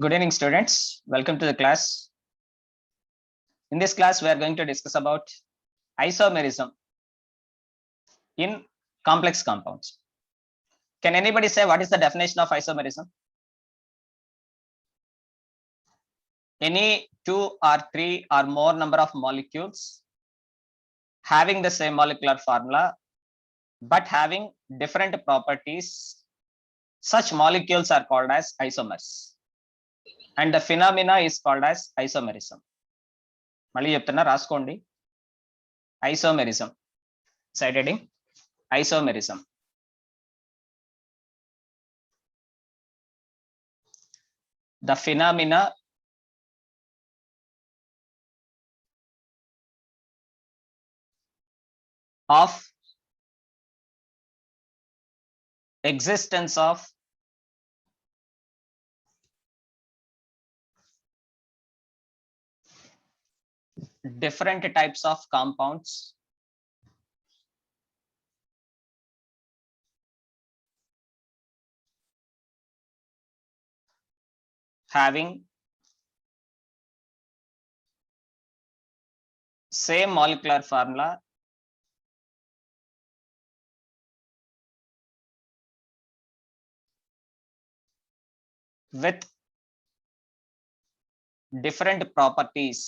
Good evening, students. Welcome to the class. In this class, we are going to discuss about isomerism in complex compounds. Can anybody say what is the definition of isomerism? Any two or three or more number of molecules having the same molecular formula but having different properties. Such molecules are called as isomers. And the phenomena is called as isomerism. మళ్ళీ చెప్తున్నా రాసుకోండి. Isomerism. Side heading. Isomerism. The phenomena of existence of different types of compounds having same molecular formula with different properties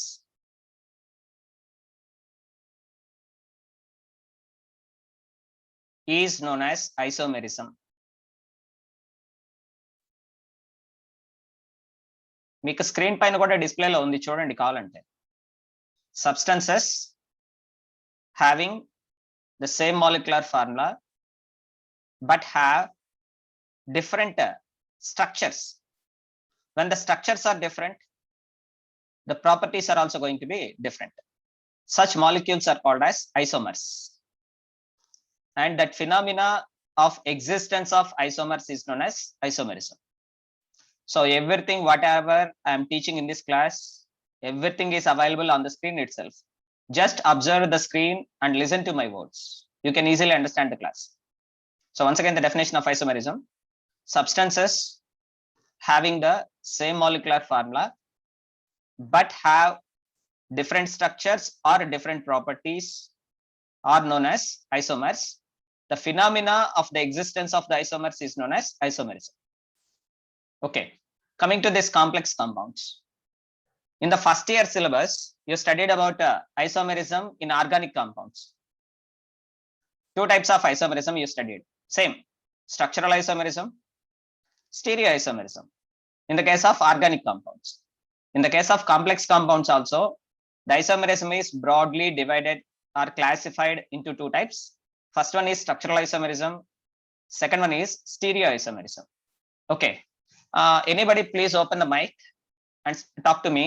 is known as isomerism. మీకు screen పైన కూడా డిస్ప్లేలో ఉంది, చూడండి కావాలంటే. Substances having the same molecular formula but have different structures. When the structures are different, the properties are also going to be different. Such molecules are called as isomers. And that phenomena of existence of isomers is known as isomerism. So everything whatever I am teaching in this class, everything is available on the screen itself. Just observe the screen and listen to my words. You can easily understand the class. So once again, the definition of isomerism: substances having the same molecular formula but have different structures or different properties are known as isomers. The phenomena of the existence of the isomers is known as isomerism. Okay, coming to this complex compounds. In the first year syllabus, you studied about isomerism in organic compounds. Two types of isomerism you studied. Same, structural isomerism, stereoisomerism. In the case of organic compounds. In the case of complex compounds also, the isomerism is broadly divided or classified into two types. First one is structural isomerism. Second one is stereoisomerism. Okay. Anybody please open the mic and talk to me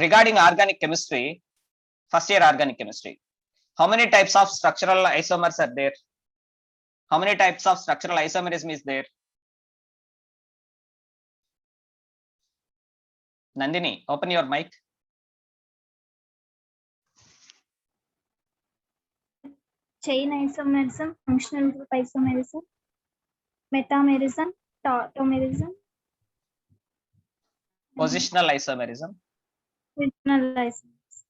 regarding organic chemistry, first year organic chemistry. How many types of structural isomers are there? How many types of structural isomerism is there? Nandini, open your mic. Chain isomerism, functional group isomerism, metamerism, tautomerism, Positional isomerism. regional isomerism.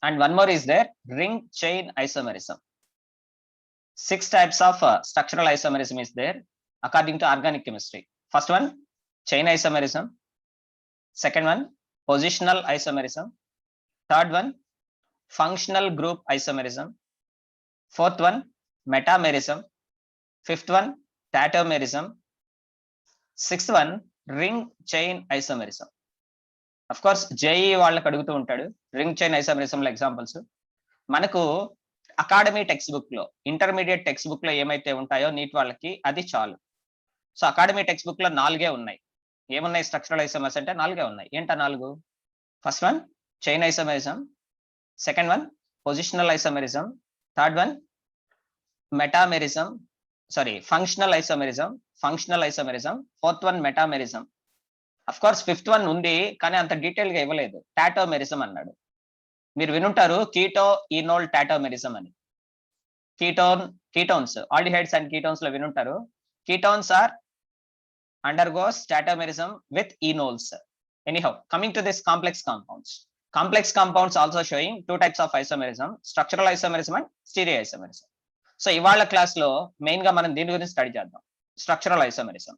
And one more is there, ring chain isomerism. 6 types of structural isomerism is there according to organic chemistry. First one, chain isomerism. Second one, positional isomerism. Third one, functional group isomerism. Fourth one, metamerism. Fifth one, tautomerism. Sixth one, ring chain isomerism. Of course, JEE వాళ్ళకి అడుగుతూ ఉంటాడు ring chain isomerism లో examples. మనకు academy text book లో, intermediate text book లో ఏమైతే ఉంటాయో neat వాళ్ళకి అది చాలు. సో అకాడమీ టెక్స్ట్ బుక్ లో 4 ఉన్నాయి. ఏమున్నాయి స్ట్రక్చరల్ ఐసోమర్స్ అంటే 4 ఉన్నాయి. ఏంటా 4? First one chain isomerism, second one positional isomerism, third one metamerism, sorry functional isomerism, fourth one metamerism. Of course fifth one ఉంది కానీ అంత డీటెయిల్ గా ఇవ్వలేదు, టాటోమెరిజం అన్నాడు. మీరు వినుంటారు కీటో ఈనోల్ టాటోమెరిజం అని. కీటోన్స్ ఆల్డిహైడ్స్ అండ్ కీటోన్స్ లో వినుంటారు. Ketones are undergoes tautomerism with enols. Anyhow, coming to this complex compounds. Complex compounds also showing two types of isomerism, structural isomerism and stereoisomerism. So ఇవాళ class లో main గా మనం దీని గురించి study చేద్దాం, structural isomerism.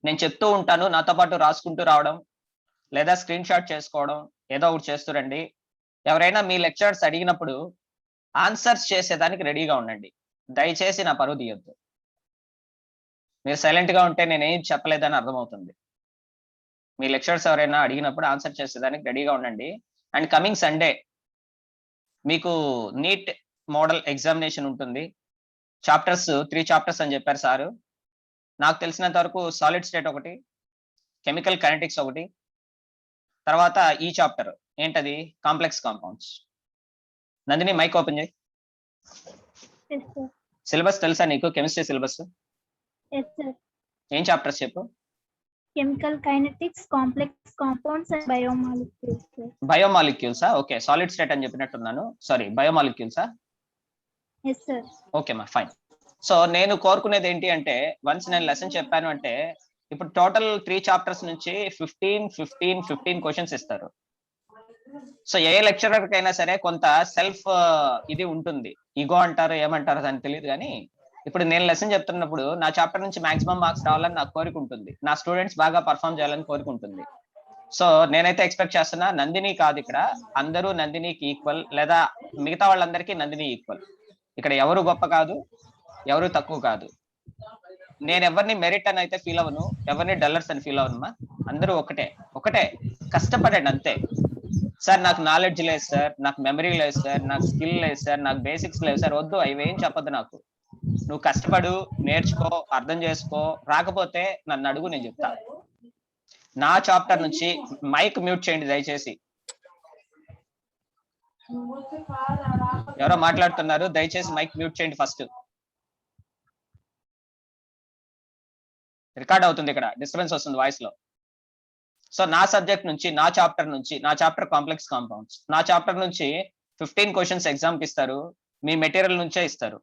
నేను చెప్తూ ఉంటాను, నాతో పాటు రాసుకుంటూ రావడం లేదా స్క్రీన్ షాట్ చేసుకోవడం ఏదో ఒకటి చేస్తురండి. ఎవరైనా మీ లెక్చరర్స్ అడిగినప్పుడు ఆన్సర్స్ చేసేదానికి రెడీగా ఉండండి. దయచేసి నా పరువు తీయొద్దు. మీరు సైలెంట్ గా ఉంటే నేనేం చెప్పలేదని అర్థమవుతుంది. మీ లెక్చరర్స్ ఎవరైనా అడిగినప్పుడు ఆన్సర్ చేసేదానికి రెడీగా ఉండండి. అండ్ కమింగ్ సండే మీకు నీట్ మోడల్ ఎగ్జామినేషన్ ఉంటుంది. చాప్టర్స్ 3 చాప్టర్స్ అని చెప్పారు సారు. నాకు తెలిసినంత వరకు సాలిడ్ స్టేట్ ఒకటి, కెమికల్ కైనెటిక్స్ ఒకటి, తర్వాత ఈ చాప్టర్ ఏంటది complex compounds. Nandini mic open చేయి. సిలబస్ తెలుసా నీకు? కెమిస్ట్రీ సిలబస్ ఏం చాప్టర్స్ చెప్పు. Chemical kinetics, complex compounds and biomolecules. బయోమాలిక్యూల్సా? ఓకే, సాలిడ్ స్టేట్ అని చెప్పినట్టున్నాను, సారీ బయోమాలిక్యూల్సా? yes sir. ఓకే మా ఫైన్. సో నేను కోరుకునేది ఏంటి అంటే, వన్స్ నేను లెసన్ చెప్పాను అంటే ఇప్పుడు టోటల్ 3 చాప్టర్స్ నుంచి 15 క్వశ్చన్స్ ఇస్తారు. సో ఏ లెక్చరర్ కైనా సరే కొంత సెల్ఫ్ ఇది ఉంటుంది, ఈగో అంటారు ఏమంటారు దానికి తెలియదు, కానీ ఇప్పుడు నేను లెసన్ చెప్తున్నప్పుడు నా చాప్టర్ నుంచి మాక్సిమం మార్క్స్ రావాలని నాకు కోరిక ఉంటుంది, నా స్టూడెంట్స్ బాగా పర్ఫామ్ చేయాలని కోరిక ఉంటుంది. సో నేనైతే ఎక్స్పెక్ట్ చేస్తున్నా నందిని కాదు, ఇక్కడ అందరూ నందినికి ఈక్వల్, లేదా మిగతా వాళ్ళందరికీ నందిని ఈక్వల్. ఇక్కడ ఎవరు గొప్ప కాదు, ఎవరు తక్కువ కాదు. నేను ఎవరిని మెరిట్ అని అయితే ఫీల్ అవ్వను, ఎవరిని డల్లర్స్ అని ఫీల్ అవ్వను. అందరూ ఒకటే కష్టపడండి అంతే. సార్ నాకు నాలెడ్జ్ లేదు సార్, నాకు మెమరీ లేదు సార్, నాకు స్కిల్ లేదు సార్, నాకు బేసిక్స్ లేదు సార్, వద్దు, అవేం చెప్పద్దు నాకు. నువ్వు కష్టపడు, నేర్చుకో, అర్థం చేసుకో, రాకపోతే నన్ను అడుగు, నేను చెప్తా. నా చాప్టర్ నుంచి మైక్ మ్యూట్ చేయండి దయచేసి. ఎవరో మాట్లాడుతున్నారు, దయచేసి మైక్ మ్యూట్ చేయండి ఫస్ట్. రికార్డ్ అవుతుంది, ఇక్కడ డిస్టర్బెన్స్ వస్తుంది వాయిస్ లో. సో నా సబ్జెక్ట్ నుంచి, నా చాప్టర్ కాంప్లెక్స్ కాంపౌండ్స్, నా చాప్టర్ నుంచి 15 క్వశ్చన్స్ ఎగ్జామ్ కి ఇస్తారు, మీ మెటీరియల్ నుంచే ఇస్తారు.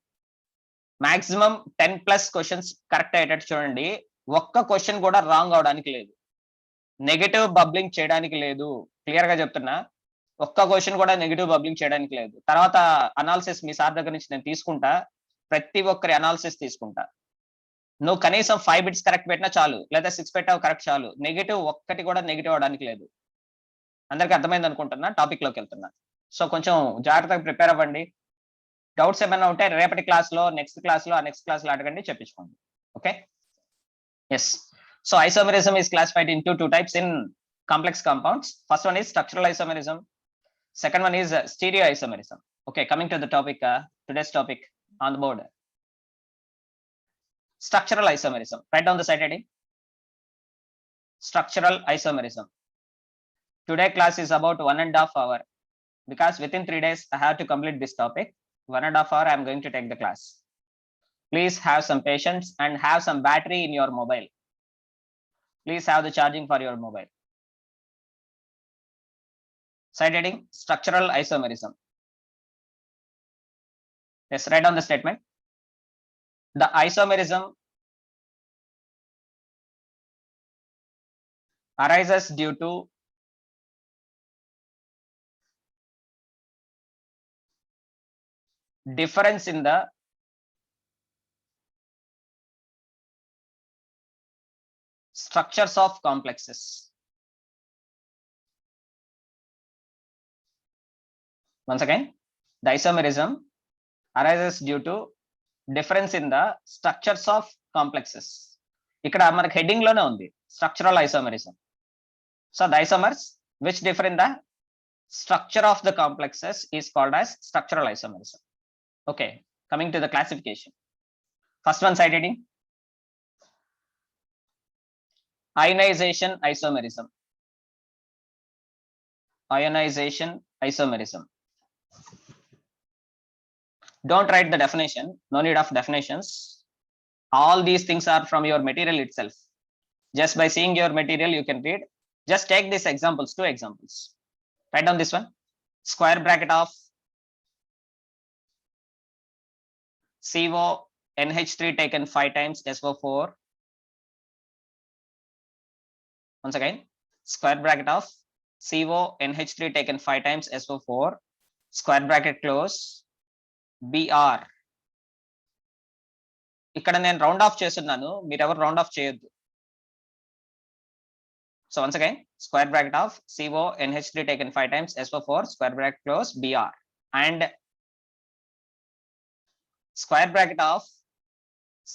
మాక్సిమం 10+ క్వశ్చన్స్ కరెక్ట్ అయ్యేటట్టు చూడండి. ఒక్క క్వశ్చన్ కూడా రాంగ్ అవడానికి లేదు, నెగటివ్ బబ్లింగ్ చేయడానికి లేదు, క్లియర్ గా చెప్తున్నా. ఒక్క క్వశ్చన్ కూడా నెగటివ్ బబ్లింగ్ చేయడానికి లేదు. తర్వాత అనాలిసిస్ మీ సార్ దగ్గర నుంచి నేను తీసుకుంటా, ప్రతి ఒక్కరి అనాలిసిస్ తీసుకుంటా. నువ్వు కనీసం 5 బిట్స్ కరెక్ట్ పెట్టినా చాలు, లేదా 6 పెట్టావు కరెక్ట్ చాలు, నెగిటివ్ ఒక్కటి కూడా నెగిటివ్ అవడానికి లేదు. అందరికి అర్థమైంది అనుకుంటున్నా, టాపిక్ లోకి వెళ్తున్నా. సో కొంచెం జాగ్రత్తగా ప్రిపేర్ అవ్వండి. డౌట్స్ ఏమైనా ఉంటే రేపటి క్లాస్ లో, నెక్స్ట్ క్లాస్ లో అడగండి, చెప్పించుకోండి. Okay, yes. So isomerism is classified into 2 types in complex compounds. First one is structural isomerism, second one is stereoisomerism. Okay, coming to the topic, today's topic on the board, structural isomerism. Write down the side heading, structural isomerism. Today class is about 1.5 hours, because within 3 days I have to complete this topic. 1.5 hours I am going to take the class. Please have some patience and have some battery in your mobile. Please have the charging for your mobile. Side heading, structural isomerism. Let's write down the statement. The isomerism arises due to difference in the structures of complexes. Once again, the isomerism arises due to difference in the structures of complexes. ఇక్కడ మనకి heading లోనే ఉంది structural isomerism. So the isomers which differ in the structure of the complexes is called as structural isomerism. Okay, coming to the classification. First one, side heading, ionization isomerism. Ionization isomerism. Don't write the definition, no need of definitions. All these things are from your material itself. Just by seeing your material you can read. Just take these examples, 2 examples. Write down this one, square bracket of CO NH3 taken 5 times SO4. Once again, square bracket of CONH3 taken 5 times SO4 square bracket close Br. ఇక్కడ నేను round of చేస్తున్నాను, మీరు ఎవరు round of చేయొద్దు. So once again, square bracket of CONH3 taken 5 times SO4 square bracket close Br and square bracket of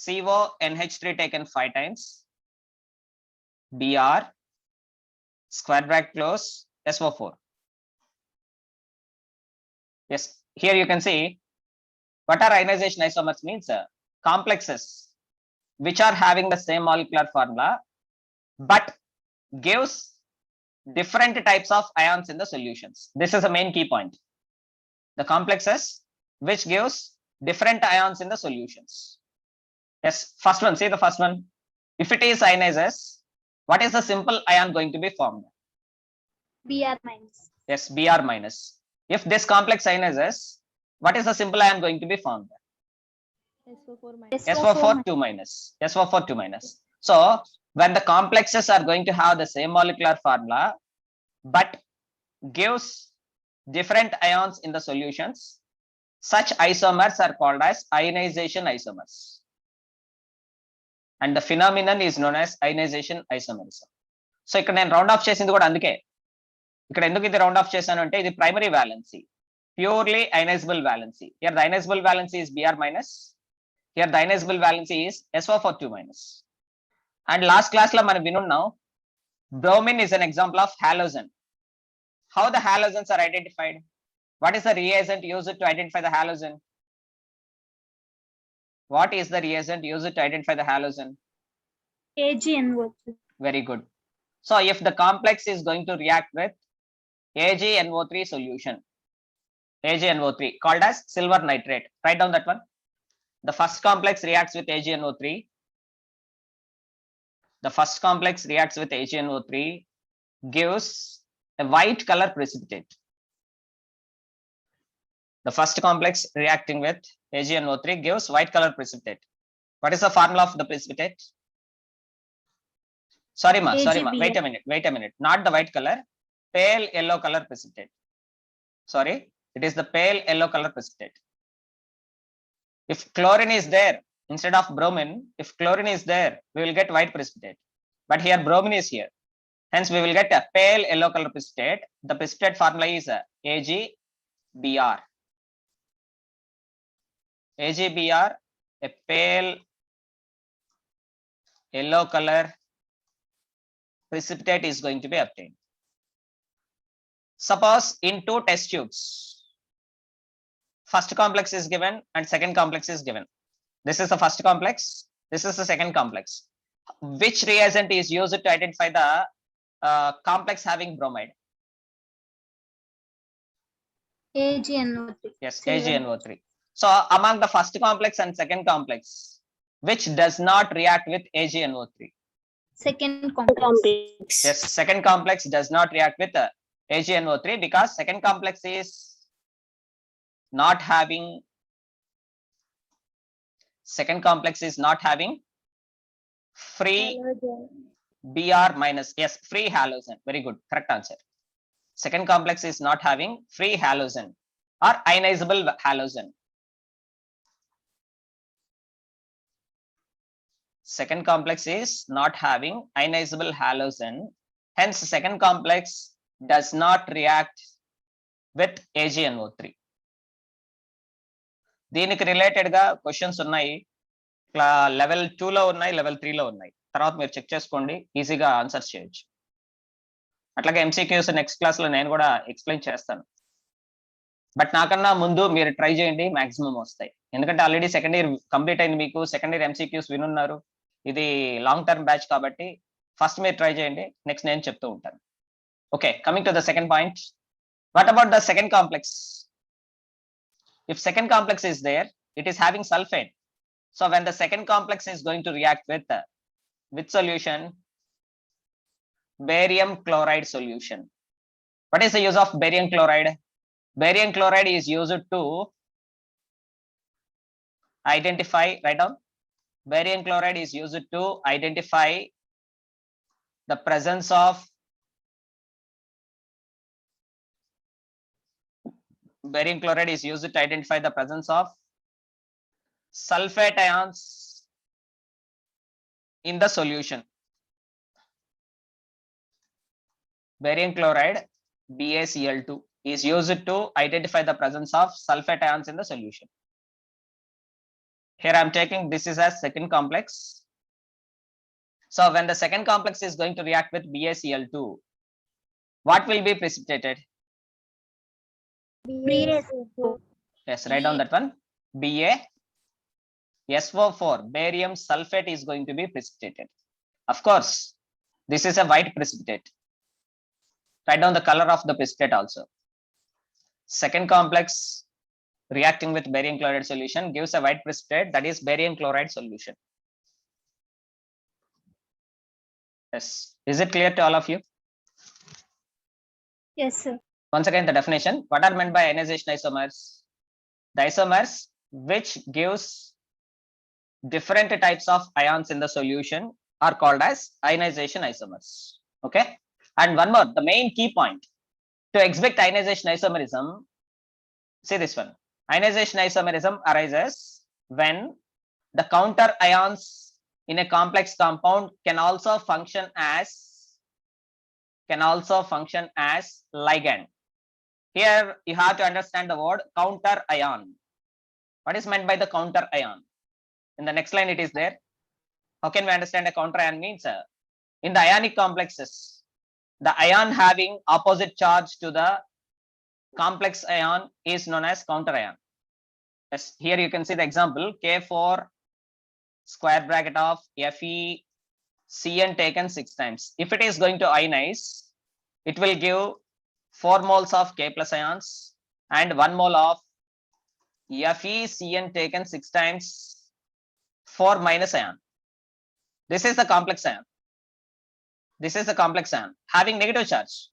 CONH3 taken 5 times Br square bracket close SO4. Yes, here you can see what are ionization isomers means complexes which are having the same molecular formula but gives different types of ions in the solutions. This is a main key point. The complexes which gives different ions in the solutions. Yes, first one, see the first one. If it is ionizes, what is the simple ion going to be formed? Br minus. Yes, Br minus. If this complex ionizes, what is the simple ion going to be formed? SO4 minus. SO4 2 minus. SO4 2 minus. So when the complexes are going to have the same molecular formula but gives different ions in the solutions, such isomers are called as ionization isomers. And the phenomenon is known as ionization isomerism. So ఇక్కడ నేను round of చేసింది కూడా అందుకే. ఇక్కడ ఎందుకు ఇది round of చేశాను అంటే ఇది primary valency, purely ionizable valency. Here the ionizable valency is Br minus. Here the ionizable valency is SO4 2 minus. And last class lo మనం వినున్నాం bromine is an example of halogen. How the halogens are identified? What is the reagent used to identify the halogen? What is the reagent used to identify the halogen? AgNO3. Very good. So if the complex is going to react with AgNO3 solution, AgNO3 called as silver nitrate, write down that one. The first complex reacts with AgNO3. The first complex reacts with AgNO3, gives a white color precipitate. The first complex reacting with AgNO3 gives white color precipitate. What is the formula of the precipitate? Sorry ma, AgBr. wait a minute. Not the white color, pale yellow color precipitate. Sorry, it is the pale yellow color precipitate. If chlorine is there instead of bromine, if chlorine is there, we will get white precipitate. But here bromine is here. Hence we will get a pale yellow color precipitate. The precipitate formula is AgBr. AgBr, a pale yellow color precipitate is going to be obtained. Suppose in two test tubes, first complex is given and second complex is given. This is the first complex, this is the second complex. Which reagent is used to identify the complex having bromide? AgNO3. Yes, Silver. AgNO3. So among the first complex and second complex, which does not react with AgNO3? Second complex. Yes, second complex does not react with AgNO3 because second complex is not having free Br minus. Yes, free halogen. Very good, correct answer. Second complex is not having free halogen or ionizable halogen. Second complex is not having ionizable halogen. Hence, second complex does not react with AgNO3. దీనికి related గా questions ఉన్నాయి, level 2 లో ఉన్నాయి, level 3 లో ఉన్నాయి. తర్వాత మీరు check చేసుకోండి, ఈజీగా ఆన్సర్స్ చేయొచ్చు. అట్లాగే MCQs నెక్స్ట్ క్లాస్ లో నేను కూడా ఎక్స్ప్లెయిన్ చేస్తాను. బట్ నాకన్నా ముందు మీరు ట్రై చేయండి, మాక్సిమం వస్తాయి. ఎందుకంటే ఆల్రెడీ సెకండ్ ఇయర్ కంప్లీట్ అయింది, మీకు సెకండ్ ఇయర్ MCQs వినున్నారు. ఇది లాంగ్ టర్మ్ బ్యాచ్ కాబట్టి ఫస్ట్ మీరు ట్రై చేయండి, నెక్స్ట్ నేను చెప్తూ ఉంటాను. Okay, coming to the second point. What about the second complex? If second complex is there, it is having sulfate. So when the second complex is going to react with solution, barium chloride solution. What is the use of barium chloride? Barium chloride is used to identify, write down. Barium chloride is used to identify the presence of barium chloride is used to identify the presence of sulfate ions in the solution. Barium chloride, BaCl2, is used to identify the presence of sulfate ions in the solution. Here I am taking this is as second complex. So when the second complex is going to react with BaCl2, what will be precipitated? BaSO4. Yes, write down that one. BaSO4, barium sulfate is going to be precipitated. Of course, this is a white precipitate. Write down the color of the precipitate also. Second complex reacting with barium chloride solution gives a white precipitate, that is barium chloride solution. Yes, is it clear to all of you? Yes, sir. Once again, the definition. What are meant by ionization isomers? The isomers which gives different types of ions in the solution are called as ionization isomers. Okay. And one more, the main key point to expect ionization isomerism. See this one. Ionization isomerism arises when the counter ions in a complex compound can also function as ligand. Here you have to understand the word counter ion. What is meant by the counter ion? In the next line it is there. How can we understand a counter ion means? In the ionic complexes, the ion having opposite charge to the complex ion is known as counter ion. Yes, here you can see the example K4 square bracket of FeCN taken 6 times. If it is going to ionize, it will give 4 moles of K plus ions and 1 mole of FeCN taken 6 times 4 minus ion. This is the complex ion. This is the complex ion having negative charge.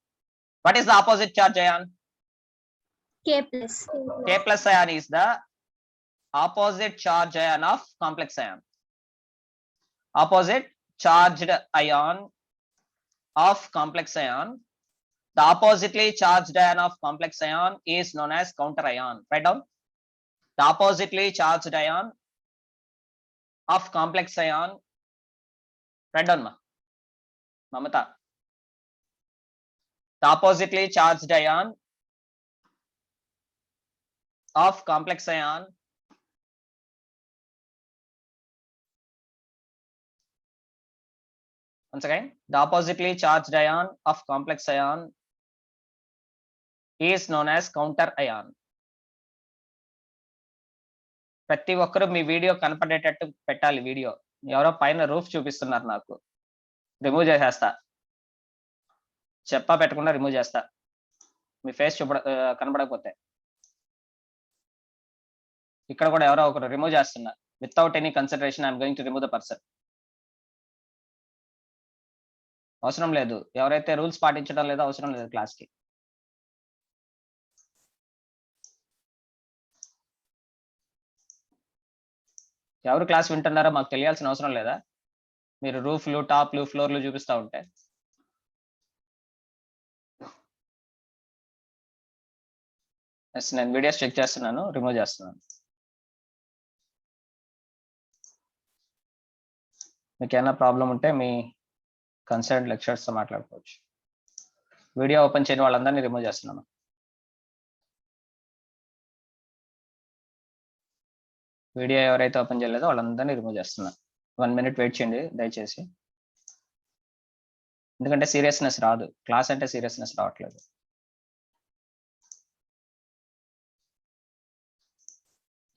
What is the opposite charge ion? K plus. K plus ion is the opposite charge ion of complex ion. Opposite charged ion of complex ion. The oppositely charged ion of complex ion is known as counter ion. Write down. The oppositely charged ion of complex ion. Write down, Mamata. The oppositely charged ion of complex ion once again, the oppositely charged ion of complex ion is known as counter ion. ప్రతి ఒక్కరు మీ video కనపడేటట్టు పెట్టాలి. Video ఎవరో పైన roof చూపిస్తున్నారు, నాకు remove చేసేస్తా. చెప్పా పెట్టకుండా రిమూవ్ చేస్తా మీ ఫేస్ కనపడకపోతే. ఇక్కడ కూడా ఎవరో ఒకరు రిమూవ్ చేస్తున్నారు. Without any consideration I'm going to remove the person. అవసరం లేదు. ఎవరైతే రూల్స్ పాటించడం లేదో అవసరం లేదు క్లాస్కి. ఎవరు క్లాస్ వింటున్నారో మాకు తెలియాల్సిన అవసరం లేదా? మీరు రూఫ్లు, టాప్లు, ఫ్లోర్లు చూపిస్తూ ఉంటే. నేను వీడియోస్ చెక్ చేస్తున్నాను, రిమూవ్ చేస్తున్నాను. మీకు ఏమైనా ప్రాబ్లం ఉంటే మీ కన్సర్న్ లెక్చరర్స్తో మాట్లాడుకోవచ్చు. వీడియో ఓపెన్ చేయని వాళ్ళందరినీ రిమూవ్ చేస్తున్నాను. వీడియో ఎవరైతే ఓపెన్ చేయలేదో వాళ్ళందరినీ రిమూవ్ చేస్తున్నాను. 1 minute వెయిట్ చేయండి దయచేసి. ఎందుకంటే సీరియస్నెస్ రాదు, క్లాస్ అంటే సీరియస్నెస్ రావట్లేదు.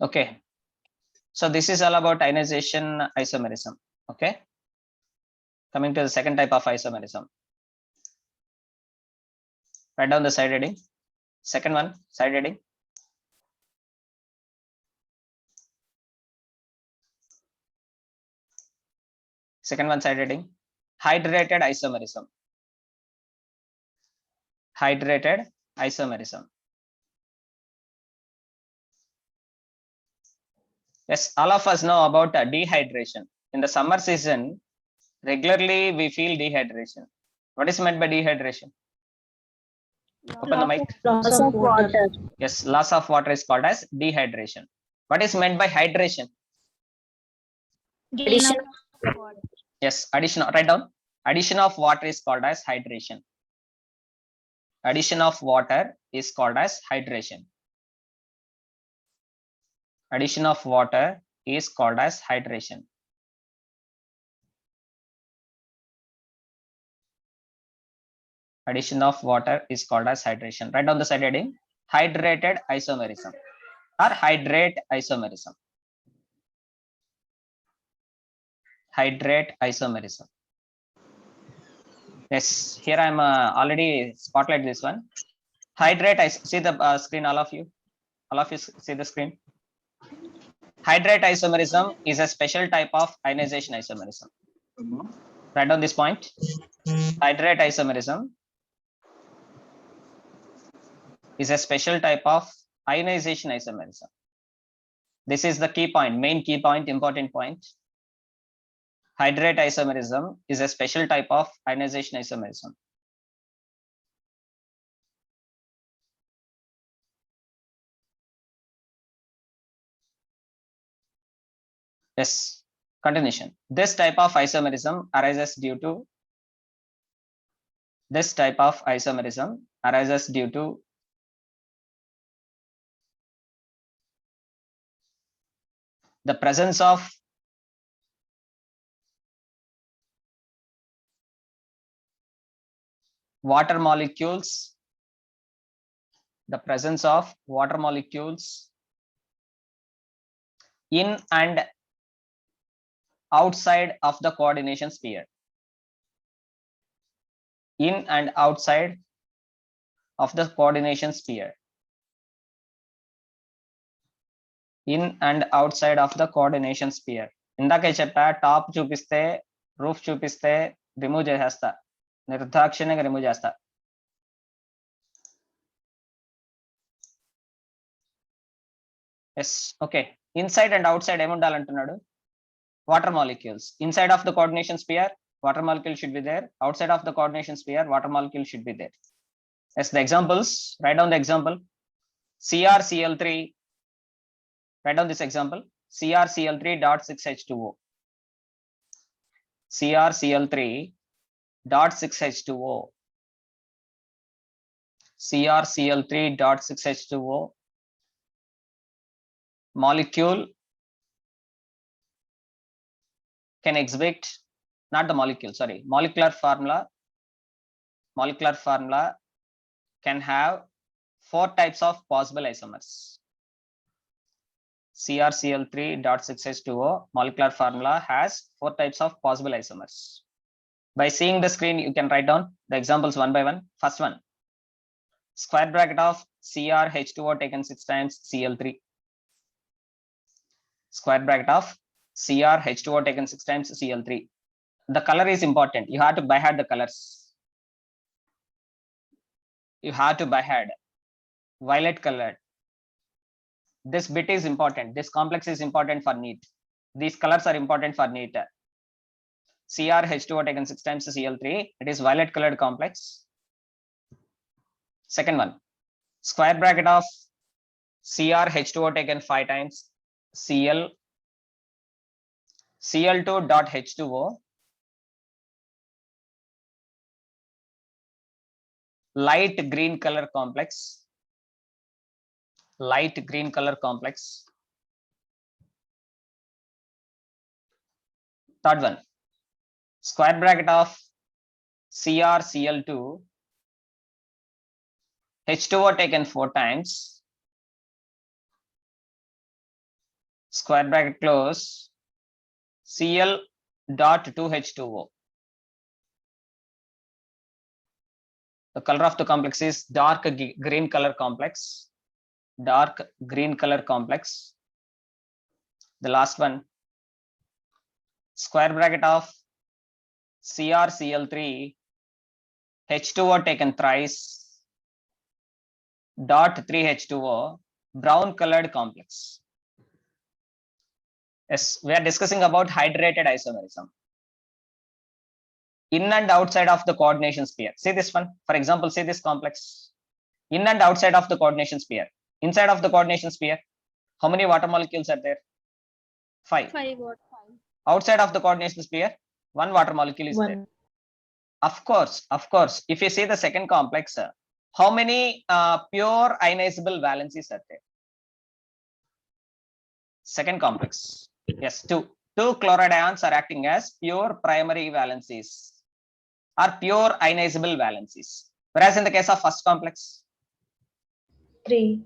Okay, so this is all about ionization isomerism. Okay, coming to the second type of isomerism. Write down the side heading. Second one, side heading. Second one, side heading. Hydrated isomerism. Hydrated isomerism. Yes, all of us know about dehydration. In the summer season, regularly we feel dehydration. What is meant by dehydration? Open the mic. Loss of water. Yes, loss of water is called as dehydration. What is meant by hydration? Addition of water. Yes, addition. Write down. Addition of water is called as hydration. Addition of water is called as hydration. Addition of water is called as hydration. Addition of water is called as hydration. Write down the side heading. Hydrated isomerism or hydrate isomerism. Hydrate isomerism. Yes, here I'm already spotlight this one. Hydrate, see the screen, all of you see the screen. Hydrate isomerism is a special type of ionization isomerism. Write down this point. Hydrate isomerism is a special type of ionization isomerism. This is the key point, main key point, important point. Hydrate isomerism is a special type of ionization isomerism. Yes, continuation. This type of isomerism arises due to the presence of water molecules, in and outside of the coordination sphere. In and outside of the coordination sphere. In and outside of the coordination sphere. ఇందాకే చెప్పా, top చూపిస్తే roof చూపిస్తే remove చేసేస్తా, నిర్దాక్షిణ్యంగా remove చేస్తా. Yes, okay. Inside and outside ఏముండాలంటున్నాడు? Water molecules. Inside of the coordination sphere water molecule should be there. Outside of the coordination sphere, water molecule should be there. Yes, the examples. Write down the example. CrCl3. Write down this example. CrCl3.6H2O. CrCl3.6H2O. CrCl3.6H2O. Molecule can exhibit, not the molecule, sorry, molecular formula can have 4 types of possible isomers. CrCl3.6H2O molecular formula has 4 types of possible isomers. By seeing the screen, you can write down the examples one by one. First one, square bracket of CrH2O taken 6 times Cl3. Square bracket of CrH2O taken 6 times Cl3. The color is important. You have to by heart the colors. You have to by heart. Violet colored. This bit is important. This complex is important for NEET. These colors are important for NEET. CrH2O taken 6 times Cl3. It is violet colored complex. Second one, square bracket of CrH2O taken 5 times Cl2.H2O. Light green color complex. Light green color complex. Third one, square bracket of CrCl2 H2O taken 4 times, square bracket close, Cl.2H2O. The color of the complex is dark green color complex. Dark green color complex. The last one, square bracket of CrCl3 H2O taken thrice .3H2O brown colored complex. Yes, we are discussing about hydrated isomerism. In and outside of the coordination sphere. See this one, for example, see this complex. In and outside of the coordination sphere. Inside of the coordination sphere, how many water molecules are there? 5. 5 watt. Outside of the coordination sphere, 1 water molecule is there. Of course, if you see the second complex, how many pure ionizable valencies are there? Second complex, yes, 2. 2 chloride ions are acting as pure primary valencies or pure ionizable valencies, whereas in the case of first complex, 3.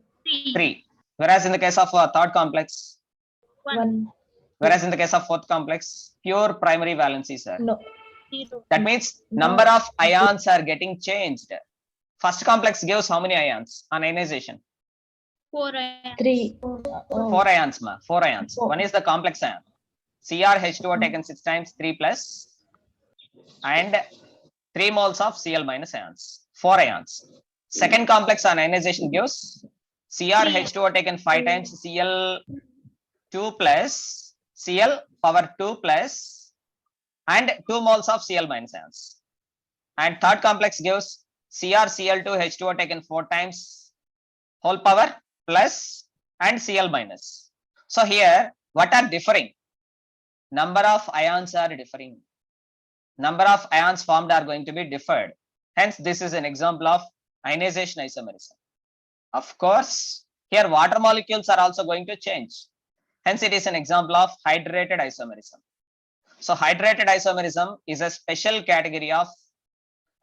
3. Whereas in the case of third complex, 1. whereas in the case of fourth complex, pure primary valencies are. No. 0. That means No. number of ions are getting changed. First complex gives how many ions on ionization? 4 ions. 3. 4 ions, ma. 4 ions. Four. One is the complex ion. CrH2O taken 6 times, 3 plus, and 3 moles of Cl minus ions. 4 ions. Second complex on ionization gives CrH2O taken 5 times, Cl2 plus, Cl power 2 plus, and 2 moles of Cl minus ions. And third complex gives CrCl2H2O taken 4 times, whole power plus, and Cl minus. So here, what are differing? Number of ions are differing. Number of ions formed are going to be differed. Hence, this is an example of ionization isomerism. Of course, here water molecules are also going to change. Hence, it is an example of hydrated isomerism. So, hydrated isomerism is a special category of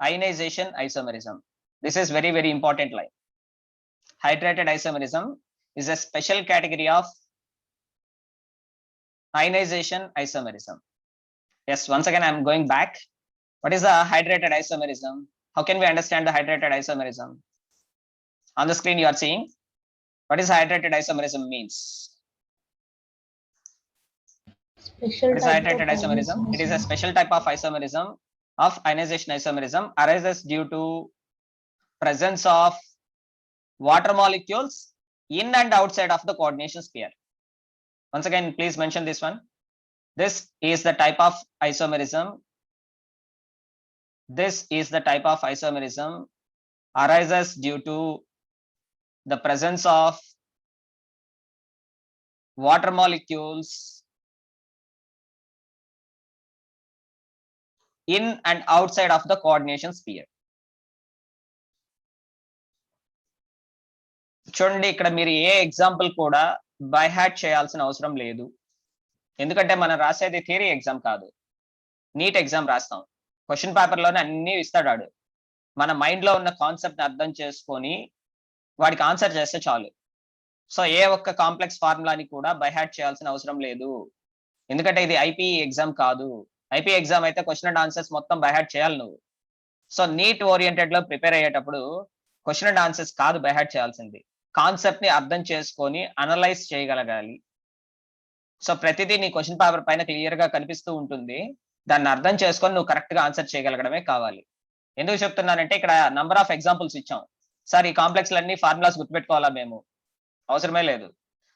ionization isomerism. This is very, very important line. Hydrated isomerism is a special category of ionization isomerism. Yes, once again, I'm going back. What is the hydrated isomerism? How can we understand the hydrated isomerism? On the screen, you are seeing what is hydrated isomerism means. Special What is type hydrated of isomerism? It is a special type of isomerism of ionization isomerism arises due to presence of water molecules in and outside of the coordination sphere. Once again, please mention this one. This is the type of isomerism. This is the type of isomerism arises due to the presence of water molecules in and outside of the coordination sphere. చూడండి, ఇక్కడ మీరు ఏ example కూడా by hat చేయాల్సిన అవసరం లేదు. ఎందుకంటే మనం రాసేది థియరీ ఎగ్జామ్ కాదు, నీట్ ఎగ్జామ్ రాస్తాం. క్వశ్చన్ పేపర్ లోనే అన్ని ఇస్తాడు. మన మైండ్ లో ఉన్న కాన్సెప్ట్ అర్థం చేసుకొని వాడికి ఆన్సర్ చేస్తే చాలు. సో ఏ ఒక్క కాంప్లెక్స్ ఫార్ములాని కూడా బై హ్యాట్ చేయాల్సిన అవసరం లేదు. ఎందుకంటే ఇది ఐపీ ఎగ్జామ్ కాదు. ఐపీ ఎగ్జామ్ అయితే క్వశ్చన్ అండ్ ఆన్సర్స్ మొత్తం బై హ్యాట్ చేయాలి నువ్వు. సో నీట్ ఓరియంటెడ్ లో ప్రిపేర్ అయ్యేటప్పుడు క్వశ్చన్ అండ్ ఆన్సర్స్ కాదు బై హ్యాట్ చేయాల్సింది, కాన్సెప్ట్ ని అర్థం చేసుకొని అనలైజ్ చేయగలగాలి. సో ప్రతిదీ నీ క్వశ్చన్ పేపర్ పైన క్లియర్ గా కనిపిస్తూ ఉంటుంది. దాన్ని అర్థం చేసుకొని నువ్వు కరెక్ట్ గా ఆన్సర్ చేయగలగడమే కావాలి. ఎందుకు చెప్తున్నానంటే ఇక్కడ నంబర్ ఆఫ్ ఎగ్జాంపుల్స్ ఇచ్చాం. సార్ ఈ కాంప్లెక్స్ లన్నీ ఫార్ములాస్ గుర్తుపెట్టుకోవాలా? మేము అవసరమే లేదు.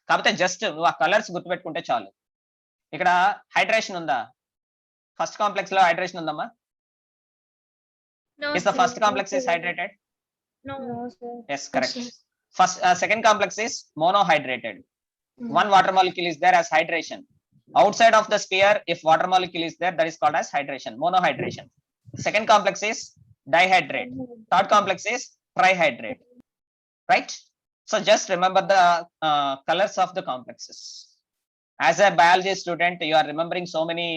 కాకపోతే జస్ట్ నువ్వు ఆ కలర్స్ గుర్తుపెట్టుకుంటే చాలు. ఇక్కడ హైడ్రేషన్ ఉందా? ఫస్ట్ కాంప్లెక్స్ లో హైడ్రేషన్ ఉందమ్మా? No, Is the first complex is hydrated? No. No, sir. Yes, correct. First, second complex is monohydrated. One water molecule is there as hydration. Outside of the sphere, if water molecule is there, that is called as hydration, monohydration. Second complex is dihydrate. Third complex is trihydrate. Right? So just remember the colors of the complexes. As a biology student, you are remembering so many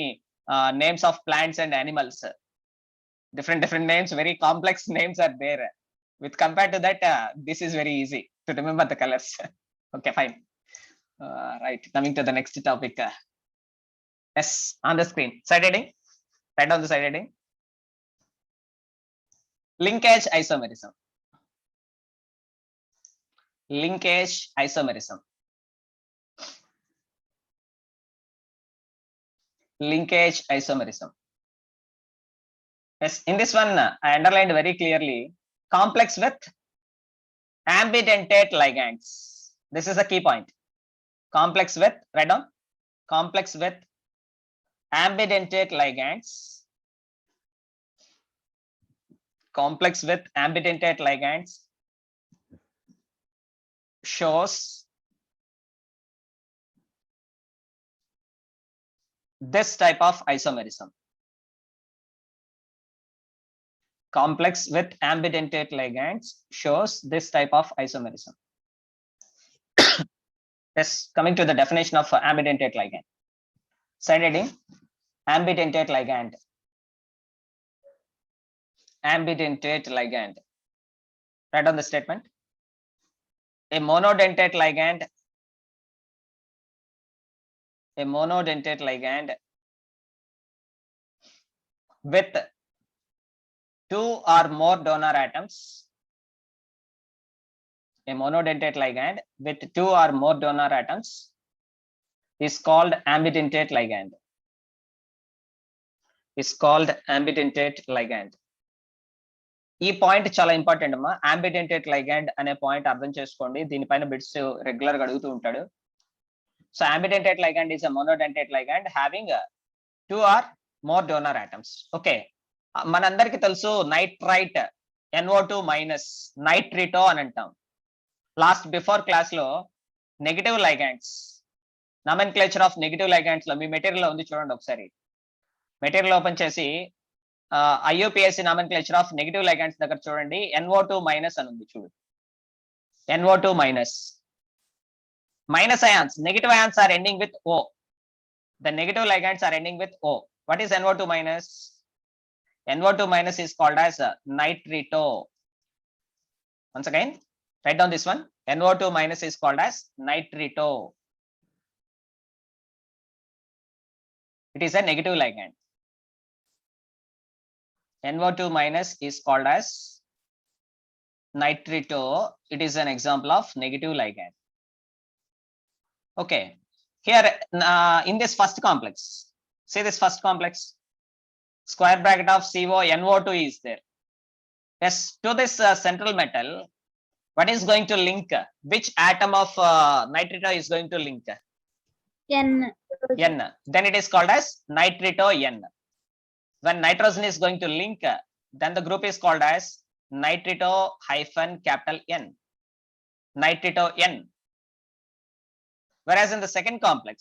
names of plants and animals. Different names, very complex names are there. With compared to that, this is very easy to remember the colors. Okay, fine. Right, coming to the next topic. Yes, on the screen, side heading. Write down the side heading. Linkage isomerism. Linkage isomerism. Linkage isomerism. Yes, in this one, I underlined very clearly complex with ambidentate ligands. This is a key point. Complex with, write down, complex with ambidentate ligands. Complex with ambidentate ligands shows this type of isomerism. Complex with ambidentate ligands shows this type of isomerism. Yes, coming to the definition of ambidentate ligand. Side heading, ambidentate ligand. Ambidentate ligand. Write on the statement. A monodentate ligand. A monodentate ligand with 2 or more donor atoms. A monodentate ligand with 2 or more donor atoms is called ambidentate ligand. Is called ambidentate ligand. ఈ point చాలా important అమ్మా. అంబిడెంటేట్ ligand అనే point అర్థం చేసుకోండి. దీనిపైన bits regular గా అడుగుతూ ఉంటాడు. So ambidentate ligand is a monodentate ligand having 2 or more donor atoms. Okay, మనందరికి తెలుసు నైట్రైట్ NO2 మైనస్ నైట్రిటో అని అంటాం. లాస్ట్ బిఫోర్ క్లాస్ లో negative ligands, nomenclature of negative ligands లో మీ మెటీరియల్ లో ఉంది చూడండి ఒకసారి. మెటీరియల్ ఓపెన్ చేసి IUPAC nomenclature of negative ligands దగ్గర చూడండి. NO2 మైనస్ అని ఉంది చూడు. NO2 minus. Minus ions, negative ions are ending with O. The negative ligands are ending with O. What is NO2 minus? NO2 minus is called as nitrito. Once again, write down this one. NO2 minus is called as nitrito. It is a negative ligand. NO2 minus is called as nitrito. It is an example of negative ligand. Okay, here in this first complex, see this first complex, square bracket of CO NO2 is there. Yes, to this central metal, what is going to link? Which atom of nitrito is going to link? N. N. Then it is called as nitrito N. When nitrogen is going to link, then the group is called as nitrito hyphen capital N. Nitrito N. Whereas in the second complex,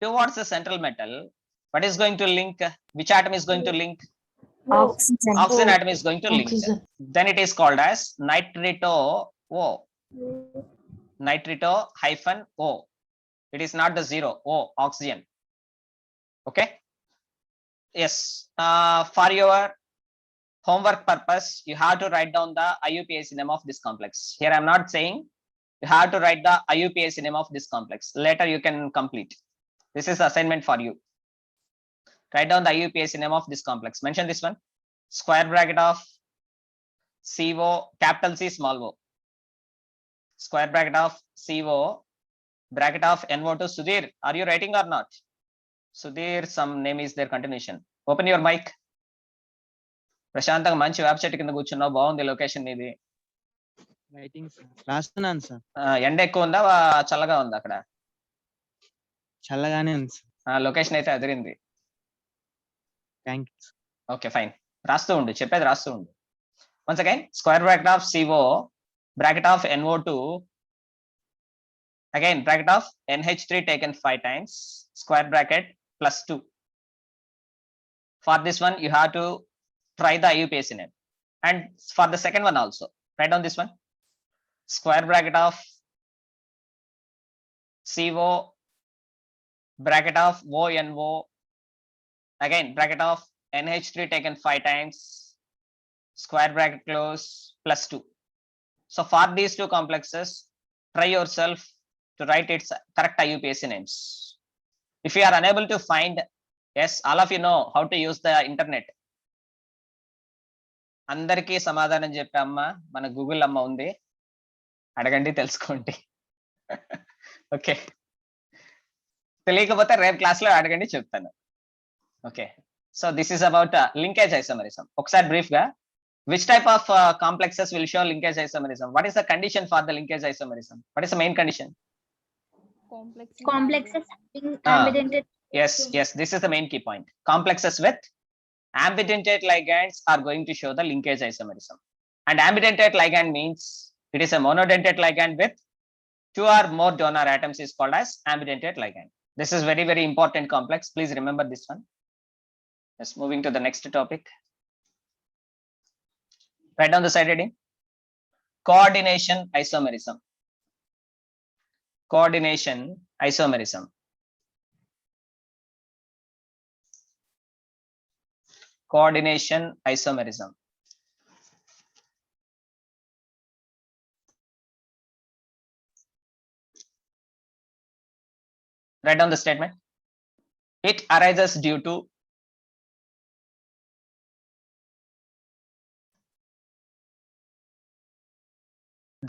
towards the central metal, what is going to link? Which atom is going to link? Oxygen. Oxygen atom is going to link. Oxygen. Then it is called as nitrito O. Nitrito hyphen O. It is not the zero. O, oxygen. Okay. Yes. For your homework purpose, you have to write down the IUPAC name of this complex. Here I am not saying. You have to write the IUPAC name of this complex. Later you can complete. This is assignment for you. Write down the IUPAC name of this complex. Mention this one. Square bracket of CO, capital C, small o. Square bracket of CO, bracket of NO2. Sudhir, are you writing or not? Sudhir, some name is their continuation. Open your mic. ప్రశాంతంగా మంచి web చెట్టు కింద కూర్చున్నావు. బాగుంది location ఇది. Writing రాస్తున్నాను sir. ఎండ ఎక్కువ ఉందా చల్లగా ఉందా అక్కడ? చల్లగానే ఉంది సార్. లొకేషన్ అయితే అదిరింది. Thank you. ఓకే ఫైన్, రాస్తూ ఉండు, చెప్పేది రాస్తూ ఉండు. Once again, square bracket of CO, bracket of NO2, again bracket of NH3 taken 5 times, square bracket plus 2. For this one you have to try the IUPAC name, and for the second one also write down this one. Square bracket of CO, bracket of ONO, again bracket of NH3 taken 5 times, square bracket close, plus 2. So for these two complexes, try yourself to write its correct IUPAC names. If you are unable to find, yes, all of you know how to use the internet. అందరికీ సమాధానం చెప్పే అమ్మ మన Google అమ్మ ఉంది, అడగండి తెలుసుకోండి. Okay, తెలియకపోతే రేపు క్లాస్ లో అడగండి చెప్తాను. Okay, so this is about linkage isomerism. ఒకసారి బ్రీఫ్ గా, which type of complexes will show linkage isomerism? What is the condition for the linkage isomerism? What is the main condition? Complexes having ambidentate. Yes, this is the main key point. Complexes with ambidentate ligands are going to show the linkage isomerism. And ambidentate ligand means it is a monodentate ligand with 2 or more donor atoms is called as ambidentate ligand. This is very, very important complex. Please remember this one. Yes, moving to the next topic. Write down the side heading. Coordination isomerism. Coordination isomerism. Coordination isomerism. Write down the statement. It arises due to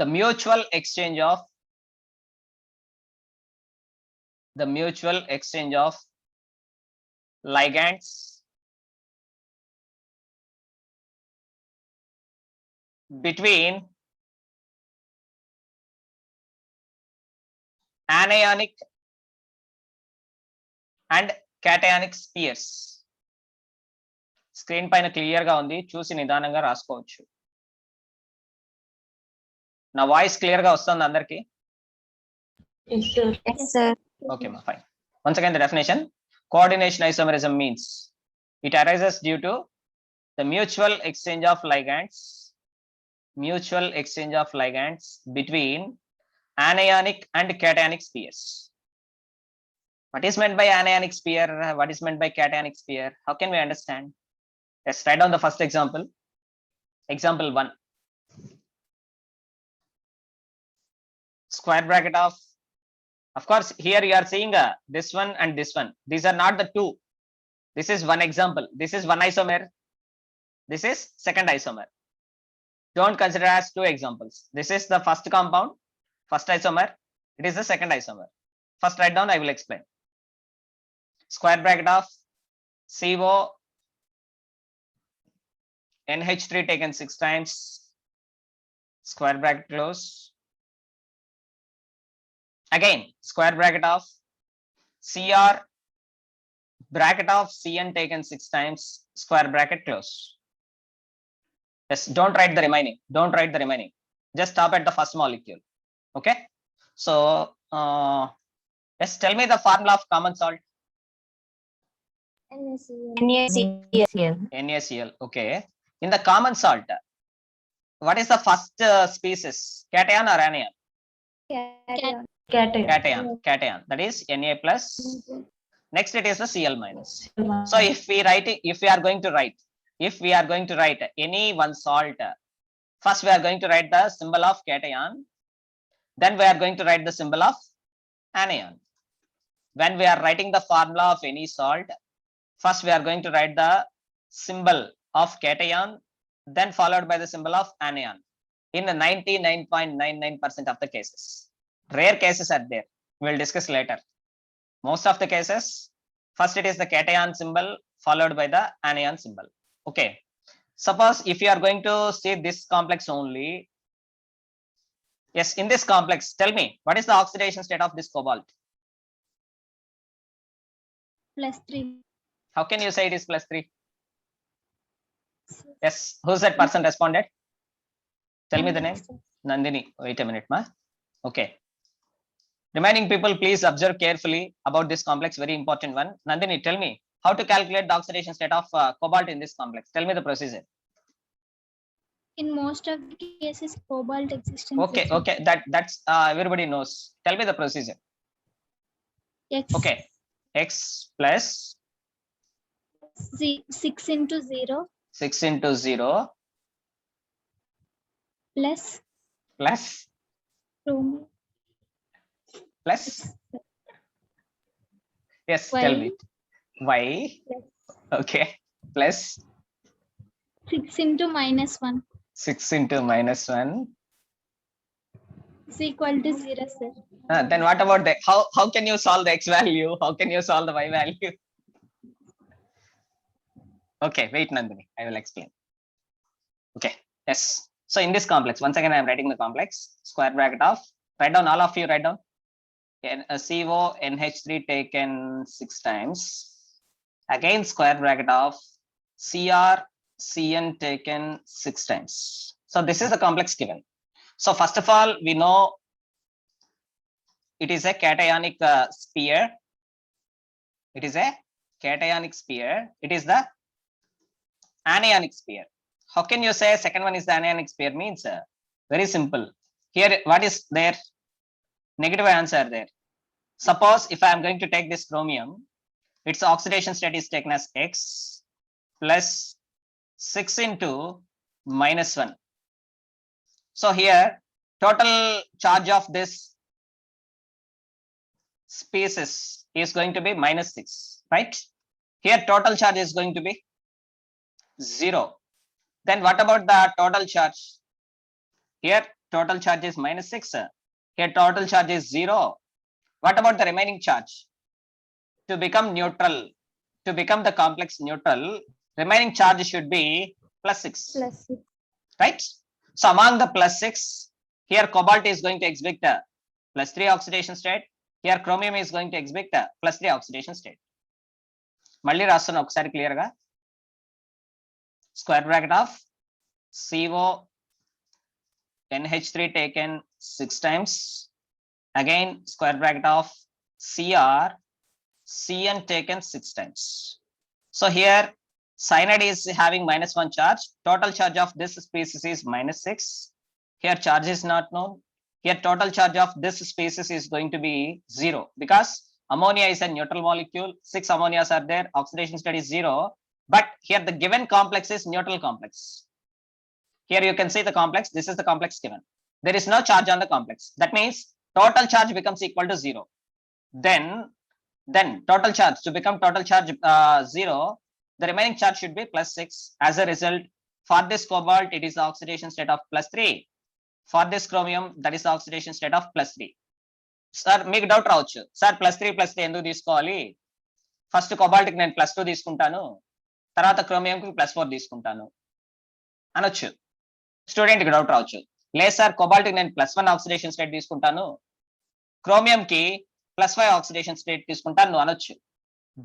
the mutual exchange of ligands between anionic and cationic spheres. Screen పైన clear గా ఉంది, చూసి నిదానంగా రాసుకోవచ్చు. నా voice clear గా వస్తుంది అందరికి? Yes, sir. Okay, fine. Once again, the definition: coordination isomerism means it arises due to the mutual exchange of ligands between anionic and cationic spheres. What is meant by anionic sphere? What is meant by cationic sphere? How can we understand? Let's write down the first example. Example 1. Square bracket of course, here you are seeing this one and this one. These are not the two. This is one example. This is one isomer. This is second isomer. Don't consider as two examples. This is the first compound, first isomer. It is the second isomer. First write down, I will explain. Square bracket of CO NH3 taken 6 times, square bracket close. Again, square bracket of Cr bracket of Cn taken 6 times, square bracket close. Yes, don't write the remaining. Just stop at the first molecule. Okay. So, yes, tell me the formula of common salt. NaCl. Okay. In the common salt, what is the first species? Cation or anion? Cation. That is Na plus. Next, it is the Cl minus. So if we are going to write any one salt, first we are going to write the symbol of cation, then we are going to write the symbol of anion. When we are writing the formula of any salt, first we are going to write the symbol of cation, then followed by the symbol of anion. In 99.99% of the cases. Rare cases are there. We'll discuss later. Most of the cases, first it is the cation symbol followed by the anion symbol. Okay. Suppose if you are going to see this complex only. Yes, in this complex, tell me, what is the oxidation state of this cobalt? +3. How can you say it is +3? Yes, who's that person responded? Tell me the name. Nandini. Wait a minute, ma. Okay. Remaining people, please observe carefully about this complex, very important one. Nandini, tell me how to calculate the oxidation state of cobalt in this complex. Tell me the procedure. In most of the cases, cobalt exists. Okay, that's everybody knows. Tell me the procedure. X. Okay, x plus 6 into 0 6 into 0 plus 2 plus. Yes, Y. tell me. Y. Okay, plus 6 into -1 6 into -1 is equal to 0, sir. Then what about the how can you solve the x value? How can you solve the y value? Okay, wait, Nandini, I will explain. Okay, yes. So in this complex, once again I am writing the complex. Square bracket of, write down, all of you write down. CO NH3 taken 6 times. Again, square bracket of Cr Cn taken 6 times. So this is the complex given. So first of all, we know it is a cationic sphere. It is a cationic sphere. It is the anionic sphere. How can you say second one is the anionic sphere? Means very simple. Here, what is there? Negative answer there. Suppose if I am going to take this chromium, its oxidation state is taken as X plus 6 into -1. So here, total charge of this species is going to be -6, right? Here, total charge is going to be 0. Then what about the total charge? Here, total charge is -6. Here, total charge is 0. What about the remaining charge? To become neutral, to become the complex neutral, remaining charge should be +6. +6. Right? So among the +6, here cobalt is going to exhibit a +3 oxidation state. Here chromium is going to exhibit a +3 oxidation state. మళ్ళీ రాస్తున్నా ఒకసారి clear గా. Square bracket of CO NH3 taken 6 times. Again square bracket of Cr Cn taken 6 times. So here cyanide is having -1 charge. Total charge of this species is -6. Here charge is not known. Here total charge of this species is going to be 0 because ammonia is a neutral molecule. 6 ammonias are there. Oxidation state is 0. But here the given complex is neutral complex. Here you can see the complex. This is the complex given. There is no charge on the complex. That means total charge becomes equal to 0. Then total charge, to become total charge 0, the remaining charge should be +6. As a result, for this cobalt, it is the oxidation state of +3. For this chromium, that is the oxidation state of +3. Sir మీకు doubt రావచ్చు, sir +3 ఎందుకు తీసుకోవాలి? First cobalt కి నేను +2 తీసుకుంటాను, తర్వాత chromium కి +4 తీసుకుంటాను అనొచ్చు. స్టూడెంట్ కి డౌట్ రావచ్చు, లేదు సార్ కొబాల్ట్ కి నేను +1 ఆక్సిడేషన్ స్టేట్ తీసుకుంటాను, క్రోమియం కి +5 ఆక్సిడేషన్ స్టేట్ తీసుకుంటాను అనొచ్చు.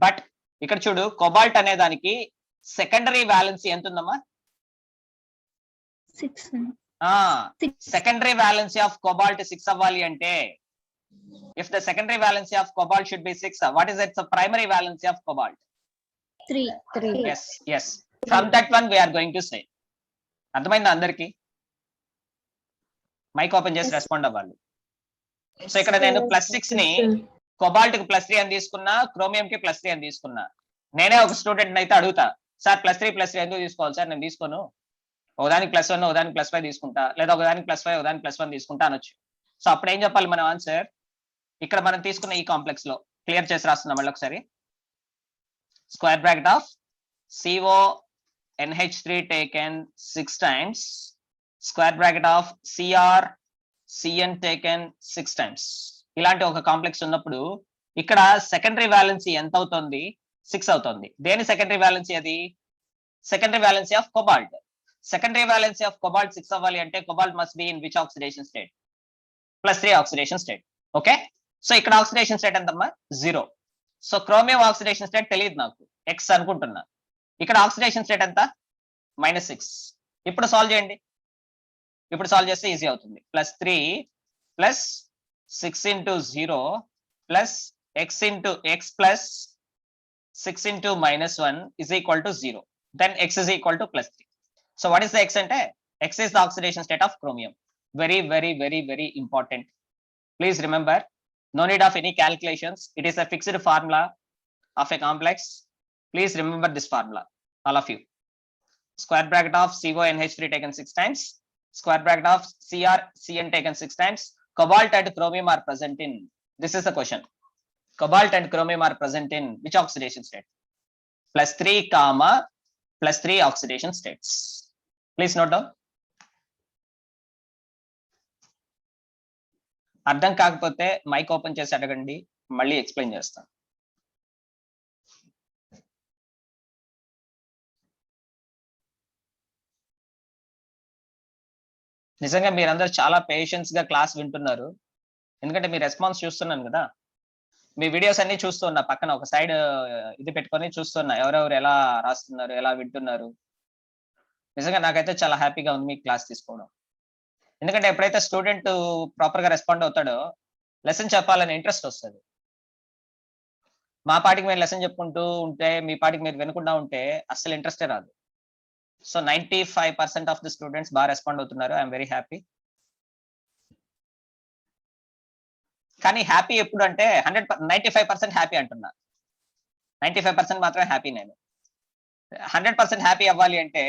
బట్ ఇక్కడ చూడు, కొబాల్ట్ అనే దానికి సెకండరీ వ్యాలెన్సీ ఎంత ఉందమ్మా? 6. సెకండరీ వ్యాలెన్సీ ఆఫ్ కొబాల్ట్ 6 అవ్వాలి అంటే, if the secondary valency of cobalt should be 6, what is its primary valency of cobalt? 3. Yes. From that one we are going to say. అర్థమైందా అందరికి? Mic open చేసి respond అవ్వాలి. So ఇక్కడ నేను +6 ని cobalt కి +3 అని తీసుకున్నా, క్రోమియం కి +3 అని తీసుకున్నా. నేనే ఒక స్టూడెంట్ అయితే అడుగుతా, సార్ +3 ఎందుకు తీసుకోవాలి సార్? నేను తీసుకోను, ఒకదానికి +1 ఒకదానికి +5 తీసుకుంటా, లేదా ఒకదానికి +5 ఒకదానికి +1 తీసుకుంటా అనొచ్చు. సో అప్పుడు ఏం చెప్పాలి మనం ఆన్సర్? ఇక్కడ మనం తీసుకున్న ఈ కాంప్లెక్స్ లో క్లియర్ చేసి రాస్తున్నాం మళ్ళీ ఒకసారి. Square bracket of CO NH3 taken 6 times, square bracket of Cr Cn taken 6 times. ఇలాంటి ఒక కాంప్లెక్స్ ఉన్నప్పుడు ఇక్కడ సెకండరీ వ్యాలెన్సీ ఎంత అవుతుంది? 6 అవుతుంది. దేని సెకండరీ వ్యాలెన్సీ అది? Secondary valency of cobalt. Secondary valency of cobalt 6 అవ్వాలి అంటే cobalt must be in which oxidation state? +3 oxidation state. Okay, so ఇక్కడ ఆక్సిడేషన్ స్టేట్ ఎంతమ్మా? 0. సో క్రోమియం ఆక్సిడేషన్ స్టేట్ తెలియదు నాకు, X అనుకుంటున్నా. ఇక్కడ ఆక్సిడేషన్ స్టేట్ ఎంత? -6. ఇప్పుడు సాల్వ్ చేయండి. ఇప్పుడు సాల్వ్ చేస్తే ఈజీ అవుతుంది. +3 + 6 × 0 + X × X + 6 × -1 is equal to 0. Then X is equal to +3. So what is the X అంటే? X is the oxidation state of chromium. Very, very, very, very important. Please remember, no need of any calculations. It is a fixed formula of a complex. Please remember this formula, all of you. Square bracket of CO NH3 taken 6 times. Square bracket of Cr Cn taken 6 times. Cobalt and chromium are present in, this is the question. Cobalt and chromium are present in which oxidation state? +3, +3 oxidation states. Please note down. అర్థం కాకపోతే mic open చేసి అడగండి, మళ్ళీ explain చేస్తాను. నిజంగా మీరందరూ చాలా patience గా క్లాస్ వింటున్నారు, ఎందుకంటే మీ రెస్పాన్స్ చూస్తున్నాను కదా. మీ వీడియోస్ అన్ని చూస్తున్నా, పక్కన ఒక సైడ్ ఇది పెట్టుకొని చూస్తున్నా ఎవరెవరు ఎలా రాస్తున్నారు, ఎలా వింటున్నారు. నిజంగా నాకైతే చాలా హ్యాపీగా ఉంది మీ క్లాస్ తీసుకోవడం. ఎందుకంటే ఎప్పుడైతే స్టూడెంట్ ప్రాపర్ గా రెస్పాండ్ అవుతాడో లెసన్ చెప్పాలని ఇంట్రెస్ట్ వస్తుంది. మా పాటికి మీరు లెసన్ చెప్పుకుంటూ ఉంటే, మీ పాటికి మీరు వినకుండా ఉంటే అస్సలు ఇంట్రెస్టే రాదు. సో 95% ఆఫ్ ది స్టూడెంట్స్ బాగా రెస్పాండ్ అవుతున్నారు. I'm very happy. కానీ హ్యాపీ ఎప్పుడు అంటే 95% హ్యాపీ అంటున్నా. 95% మాత్రమే హ్యాపీ నేను. 100% హ్యాపీ అవ్వాలి అంటే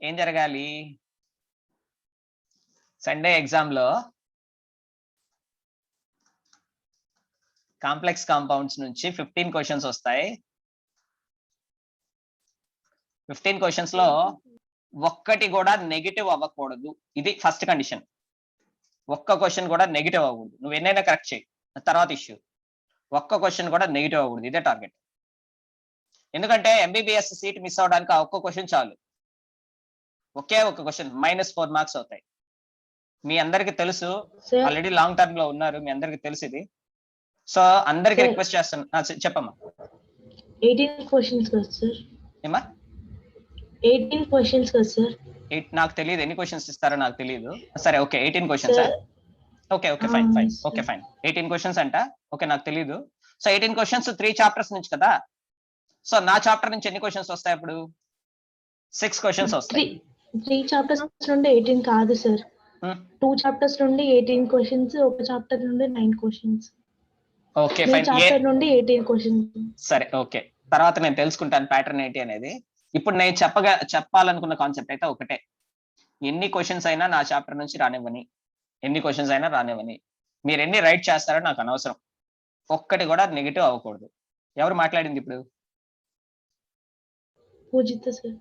ఏం జరగాలి? సండే ఎగ్జామ్ లో కాంప్లెక్స్ కాంపౌండ్స్ నుంచి 15 క్వశ్చన్స్ వస్తాయి. 15 క్వశ్చన్స్ లో ఒక్కటి కూడా నెగిటివ్ అవ్వకూడదు. ఇది ఫస్ట్ కండిషన్. ఒక్క క్వశ్చన్ కూడా నెగిటివ్ అవ్వకూడదు. నువ్వు ఎన్నైనా కరెక్ట్ చేయి, తర్వాత ఇష్యూ. ఒక్క క్వశ్చన్ కూడా నెగిటివ్ అవ్వకూడదు. ఇదే టార్గెట్. ఎందుకంటే ఎంబీబీఎస్ సీట్ మిస్ అవడానికి ఆ ఒక్క క్వశ్చన్ చాలు. ఒకే ఒక క్వశ్చన్ -4 మార్క్స్ అవుతాయి. మీ అందరికి తెలుసు, Sir. ఆల్రెడీ లాంగ్ టర్మ్ లో ఉన్నారు, మీ అందరికి తెలుసు ఇది. సో అందరికి Sir. రిక్వెస్ట్ చేస్తాను, చెప్పమ్మా. 18 క్వశ్చన్స్ కదా సార్? ఏమా 18 క్వశ్చన్స్ కదా సార్? నాకు తెలియదు ఎన్ని క్వశ్చన్స్ ఇస్తారో నాకు తెలియదు. సరే okay 18 questions. Sir. Okay okay fine fine sir. Okay fine 18 questions అంట. ఓకే నాకు తెలియదు. సో 18 క్వశ్చన్స్ 3 చాప్టర్స్ నుంచి కదా. సో నా చాప్టర్ నుంచి ఎన్ని క్వశ్చన్స్ వస్తాయి అప్పుడు? 6 క్వశ్చన్స్ వస్తాయి. 3 చాప్టర్స్ నుండి 18 కాదు సార్. 2 చాప్టర్స్ నుండి 18 క్వశ్చన్స్, ఒక చాప్టర్ నుండి 9 క్వశ్చన్స్. ఓకే మీ ఫైన్. చాప్టర్ నుండి 18 క్వశ్చన్స్. సరే ఓకే, తర్వాత నేను తెలుసుకుంటాను ప్యాటర్న్ ఏంటి అనేది. ఇప్పుడు నేను చెప్పాలనుకున్న కాన్సెప్ట్ అయితే ఒకటే. ఎన్ని క్వశ్చన్స్ అయినా నా చాప్టర్ నుంచి రానివ్వని, ఎన్ని క్వశ్చన్స్ అయినా రానివ్వని, మీరు ఎన్ని రైట్ చేస్తారో నాకు అనవసరం. ఒక్కటి కూడా నెగిటివ్ అవ్వకూడదు. ఎవరు మాట్లాడింది ఇప్పుడు? పూజిత సార్.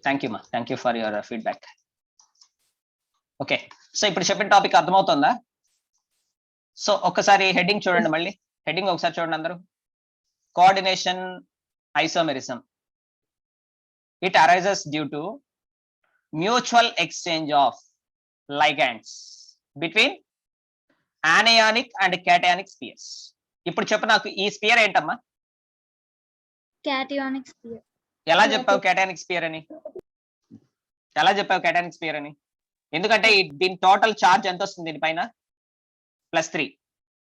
థ్యాంక్ యూ మా, thank you for your feedback. Okay, so ఇప్పుడు చెప్పిన టాపిక్ అర్థమవుతుందా? సో ఒక్కసారి హెడ్డింగ్ చూడండి, మళ్ళీ హెడ్డింగ్ ఒకసారి చూడండి అందరూ. Coordination isomerism. It arises due to mutual exchange of ligands between anionic and cationic spheres. ఇప్పుడు చెప్పు నాకు, ఈ స్పియర్ ఏంటమ్మా? Cationic sphere. ఎలా చెప్పావు క్యాటానిక్ స్పియర్ అని? ఎలా చెప్పావు క్యాటానిక్ స్పియర్ అని? ఎందుకంటే దీని టోటల్ చార్జ్ ఎంత వస్తుంది దీనిపైన? +3.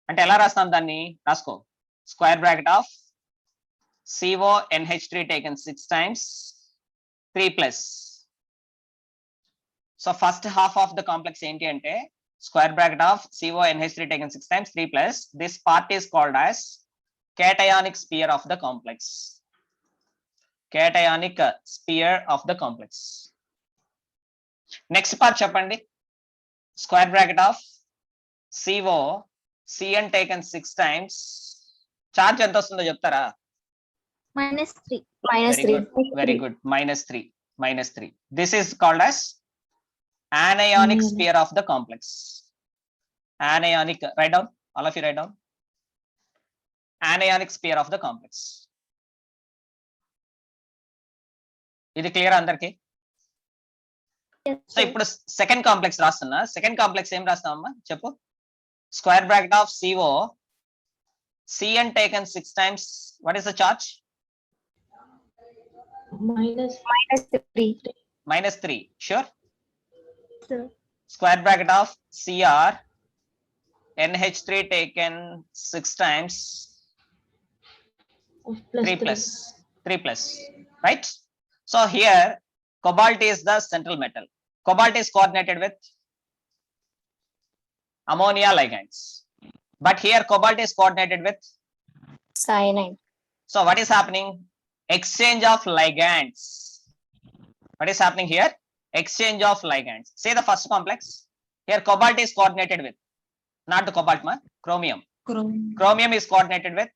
అంటే ఎలా రాస్తాం దాన్ని? రాసుకో. Square bracket of CONH3 taken 6 times 3+. So first half of the complex ఏంటి అంటే square bracket of CONH3 taken 6 times 3+. This part is called as cationic sphere of the complex. Cationic sphere of the complex. Next part చెప్పండి. Square bracket of CN taken 6 times. Charge ఎంత వస్తుందో చెప్తారా? -3. Very good. -3. This is called as anionic sphere of the complex. Anionic, write down, all of you write down. Anionic sphere of the complex. ఇది clear అందరికి? So ఇప్పుడు second complex రాస్తున్నా. Second complex ఏం రాస్తామమ్మా చెప్పు. Square bracket of CN taken 6 times. What is the charge? -3. Sure. Sir. Square bracket of CR NH3 taken 6 times 3+, right? So here cobalt is the central metal. Cobalt is coordinated with ammonia ligands, but here cobalt is coordinated with cyanide. So what is happening? Exchange of ligands. What is happening here? Exchange of ligands. Say the first complex. Here cobalt is coordinated with, not the cobalt ma, chromium. Chromium is coordinated with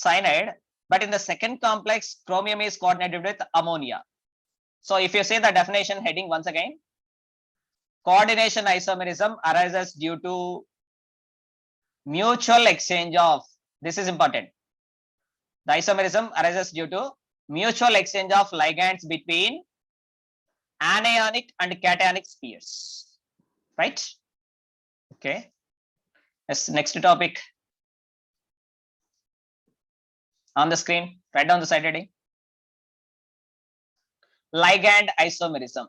cyanide, but in the second complex chromium is coordinated with ammonia. So if you say the definition heading once again, coordination isomerism arises due to mutual exchange of, this is important. The isomerism arises due to mutual exchange of ligands between anionic and cationic spheres, right? Okay. Yes, next topic on the screen, write down the side heading. Ligand isomerism.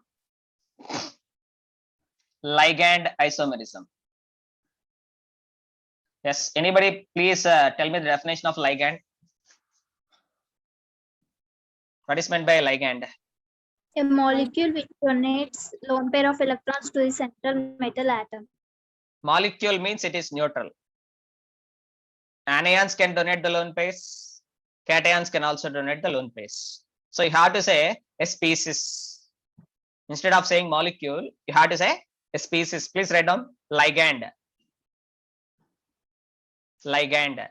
ligand isomerism. Yes, anybody please tell me the definition of ligand. What is meant by ligand? A molecule which donates lone pair of electrons to the central metal atom. Molecule means it is neutral. Anions can donate the lone pairs. Cations can also donate the lone pairs. So you have to say a species. Instead of saying molecule, you have to say a species. Please write down ligand. Ligand.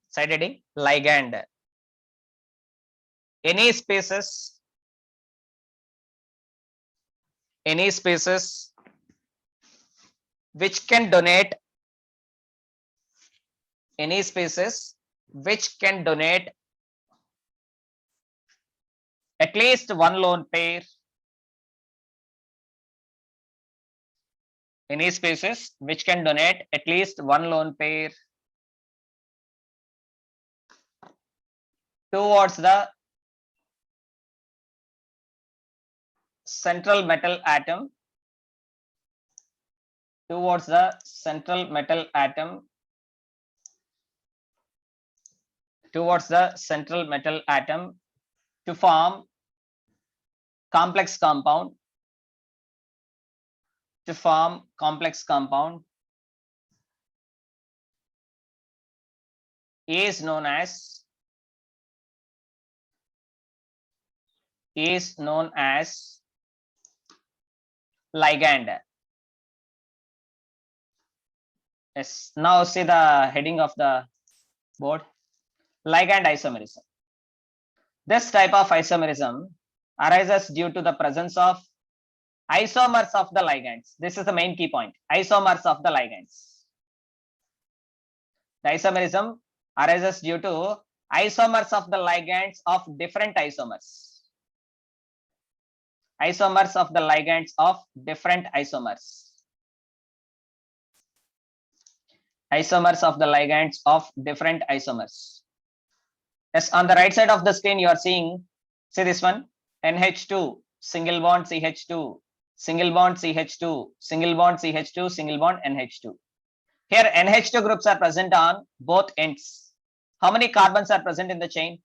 Side heading ligand. Any species which can donate at least one lone pair. Any species which can donate at least one lone pair towards the central metal atom, to form complex compound, is known as ligand. Yes, now see the heading of the board. Ligand isomerism. This type of isomerism arises due to the presence of isomers of the ligands. This is the main key point. Isomers of the ligands. The isomerism arises due to isomers of the ligands of different isomers. Isomers of the ligands of different isomers. Isomers of the ligands of different isomers. Yes, on the right side of the screen, you are seeing, see this one, NH2, single bond CH2, single bond CH2, single bond CH2, single bond NH2. Here, NH2 groups are present on both ends. How many carbons are present in the chain?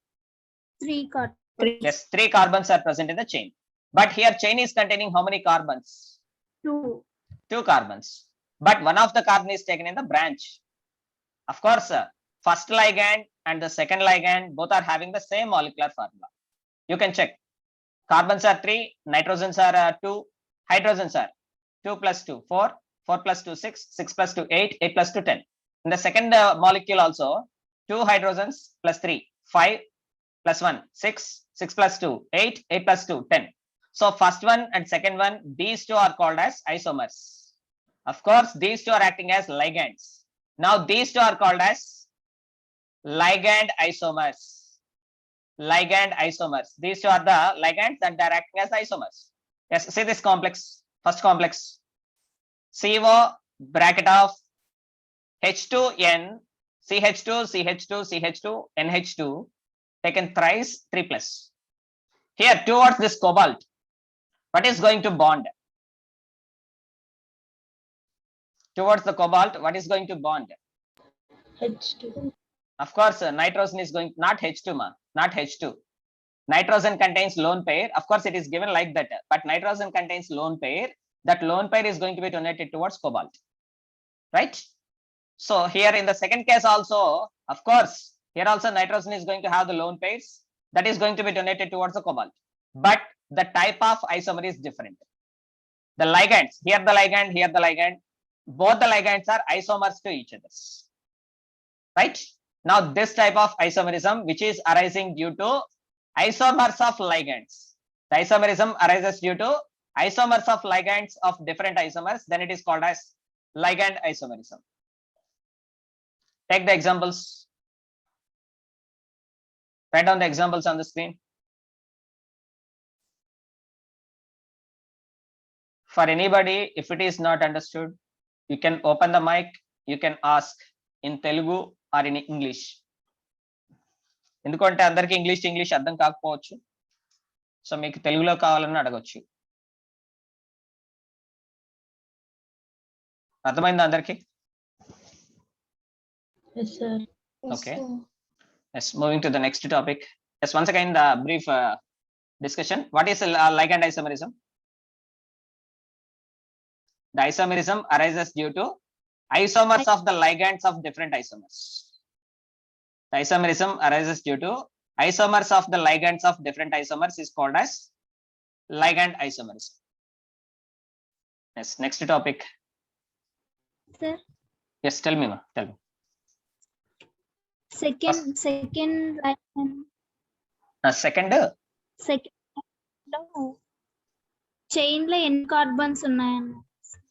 3 carbons. Yes, 3 carbons are present in the chain. But here, chain is containing how many carbons? 2. 2 carbons. But one of the carbon is taken in the branch. Of course, first ligand and the second ligand both are having the same molecular formula. You can check. Carbons are 3, nitrogens are 2, hydrogens are 2 plus 2, 4, 4 plus 2, 6, 6 plus 2, 8, 8 plus 2, 10. In the second molecule also, 2 hydrogens plus 3, 5 plus 1, 6, 6 plus 2, 8, 8 plus 2, 10. So first one and second one, these two are called as isomers. Of course, these two are acting as ligands. Now these two are called as ligand isomers. Ligand isomers. These two are the ligands and they are acting as isomers. Yes, see this complex. First complex. CO bracket of H2N, CH2, CH2, CH2, NH2 taken thrice 3 plus. Here towards this cobalt, what is going to bond? Towards the cobalt, what is going to bond? H2. Of course, nitrogen is going, not H2, not H2. Nitrogen contains lone pair. Of course, it is given like that, but nitrogen contains lone pair. That lone pair is going to be donated towards cobalt, right? So here in the second case also, of course, here also nitrogen is going to have the lone pairs that is going to be donated towards the cobalt. But the type of isomer is different. The ligands, here the ligand, here the ligand, both the ligands are isomers to each other, right? Now this type of isomerism which is arising due to isomers of ligands. The isomerism arises due to isomers of ligands of different isomers, then it is called as ligand isomerism. Take the examples. Write down the examples on the screen. For anybody, if it is not understood, you can open the mic, you can ask in Telugu or in English. ఎందుకంటే అందరికి English అర్థం కాకపోవచ్చు, so మీకు తెలుగులో కావాలని అడగొచ్చు. అర్థమైందా అందరికి? Yes, sir. Okay. Yes, moving to the next topic. Yes, once again the brief discussion. What is ligand isomerism? The isomerism arises due to isomers of the ligands of different isomers. The isomerism arises due to isomers of the ligands of different isomers is called as ligand isomerism. Yes, next topic. Sir, Yes, tell me, ma. Tell me. second Second, లో chain లో ఎన్ని carbons ఉన్నాయన్న?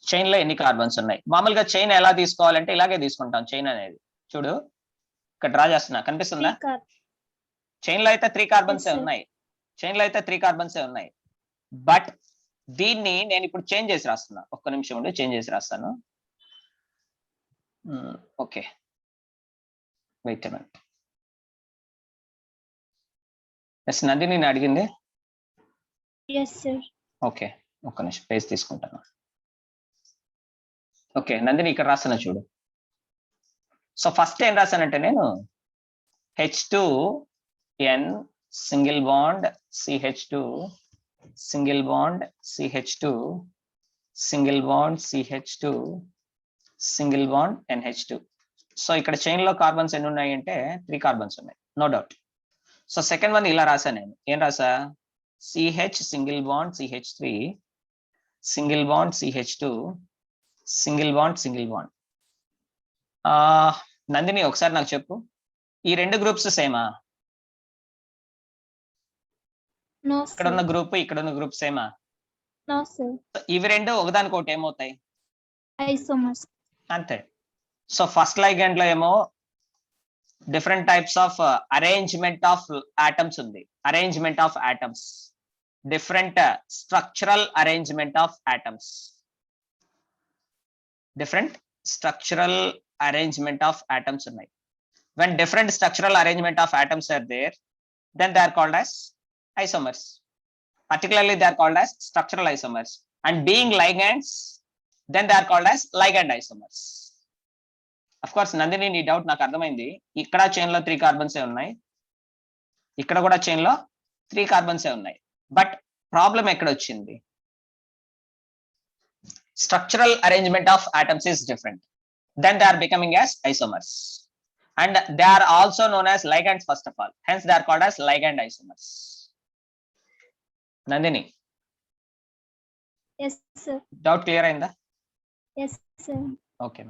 Chain లో ఎన్ని carbons ఉన్నాయి? మామూలుగా chain ఎలా తీసుకోవాలంటే ఇలాగే తీసుకుంటాం. చైన్ అనేది చూడు ఇక్కడ డ్రా చేస్తున్నా, కనిపిస్తుందా? చైన్ లో అయితే 3 కార్బన్స్ Yes, sir. ఉన్నాయి. చైన్ లో అయితే 3 కార్బన్స్ ఉన్నాయి. బట్ దీన్ని నేను ఇప్పుడు చేంజ్ చేసి రాస్తున్నా. ఒక్క నిమిషం ఉండి చేంజ్ చేసి రాస్తాను. Okay, wait a minute. Yes, Nandini నేను అడిగింది. Yes, sir. ఓకే, ఒక్క నిమిషం పేజ్ తీసుకుంటాను. ఓకే నందిని ఇక్కడ రాస్తున్నా చూడు. సో ఫస్ట్ ఏం రాశానంటే నేను H2N single bond CH2 single bond CH2 single bond CH2 single bond NH2. So ఇక్కడ చైన్ లో కార్బన్స్ ఎన్ని ఉన్నాయి అంటే 3 కార్బన్స్ ఉన్నాయి, no doubt. So second one ఇలా రాసా నేను. ఏం రాసా? CH single bond CH3 single bond CH2 single bond. Nandini ఒకసారి నాకు చెప్పు, ఈ 2 గ్రూప్స్ సేమా? No, ఇక్కడ ఉన్న sir. గ్రూప్ ఇక్కడ ఉన్న గ్రూప్ సేమా? No, sir. ఇవి 2 ఒకదానికొకటి ఏమవుతాయి? Isomers. అంతే. సో ఫస్ట్ లైగండ్ లో ఏమో different types of arrangement of atoms ఉంది. Arrangement of atoms, different structural arrangement of atoms, different structural arrangement of atoms ఉన్నాయి. When different structural arrangement of atoms are there, then they are called as isomers. Particularly they are called as structural isomers, and being ligands, then they are called as ligand isomers. Of course Nandini నీ doubt నాకు అర్థమైంది. ఇక్కడ chain లో 3 carbons ఉన్నాయి, ఇక్కడ కూడా chain లో 3 carbons ఉన్నాయి. బట్ ప్రాబ్లం ఎక్కడ వచ్చింది? Structural arrangement of atoms is different. Then they are becoming as isomers, and they are also known as ligands first of all. Hence they are called as ligand isomers. Nandini, Yes, sir. doubt clear ainda? Yes, sir. Okay.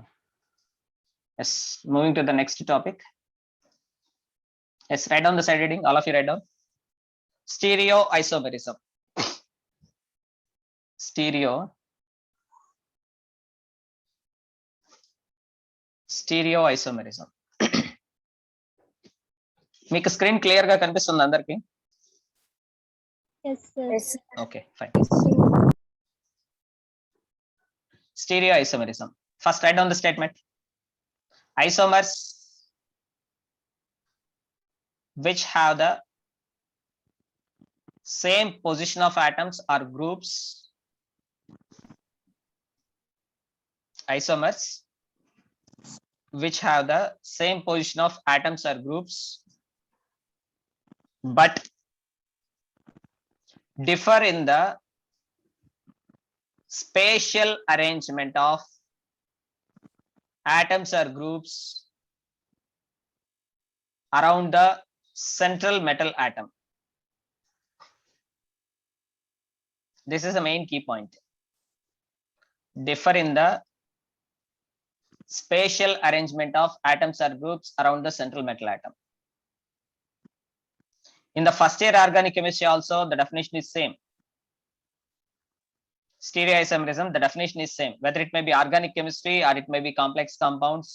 Yes, moving to the next topic. Yes, write down the side heading. All of you write down. Stereoisomerism. Stereoisomerism. మీకు screen clear గా కనిపిస్తుంది అందరికి? Yes, sir. Okay, fine. Stereoisomerism. First write down the statement. Isomers which have the same position of atoms or groups. Isomers which have the same position of atoms or groups but differ in the spatial arrangement of atoms or groups around the central metal atom. This is the main key point. Differ in the spatial arrangement of atoms or groups around the central metal atom. In the first year organic chemistry also the definition is same. Stereoisomerism, the definition is same. Whether it may be organic chemistry or it may be complex compounds,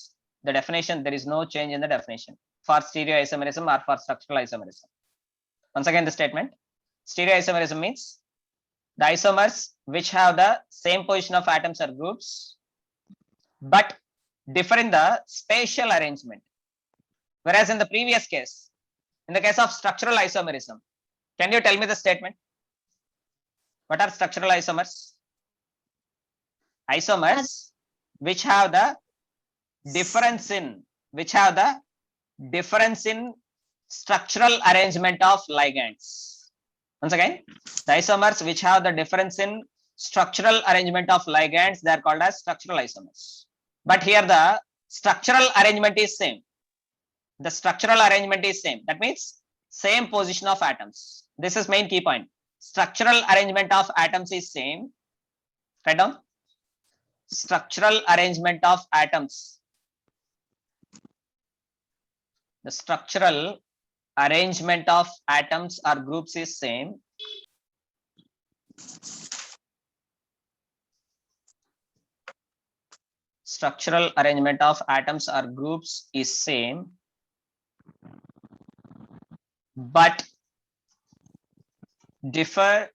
the definition, there is no change in the definition for stereoisomerism or for structural isomerism. Once again the statement, stereoisomerism means the isomers which have the same position of atoms or groups but differ in the spatial arrangement. Whereas in the previous case, in the case of structural isomerism, can you tell me the statement? What are structural isomers? Isomers which have the difference in structural arrangement of ligands. Once again, the isomers which have the difference in structural arrangement of ligands, they are called as structural isomers. But here the structural arrangement is same. The structural arrangement is same. That means same position of atoms. This is main key point. Structural arrangement of atoms is same. Write down. Structural arrangement of atoms. The structural arrangement of atoms or groups is same. Structural arrangement of atoms or groups is same, but differ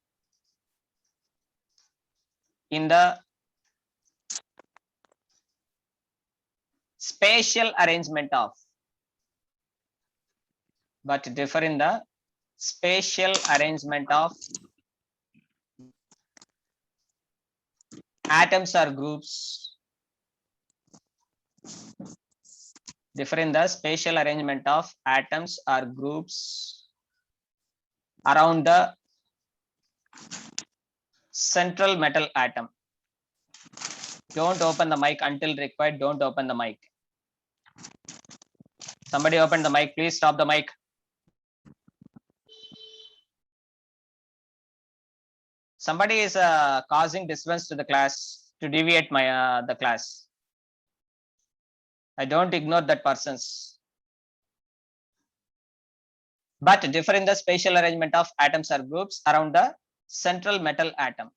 in the spatial arrangement of atoms or groups. Differ in the spatial arrangement of atoms or groups around the central metal atom. Don't open the mic until required. Don't open the mic. Somebody open the mic, please. Stop the mic. Somebody is causing disturbance to the class, to deviate my the class. I don't ignore that persons. But differ in the spatial arrangement of atoms or groups around the central metal atom.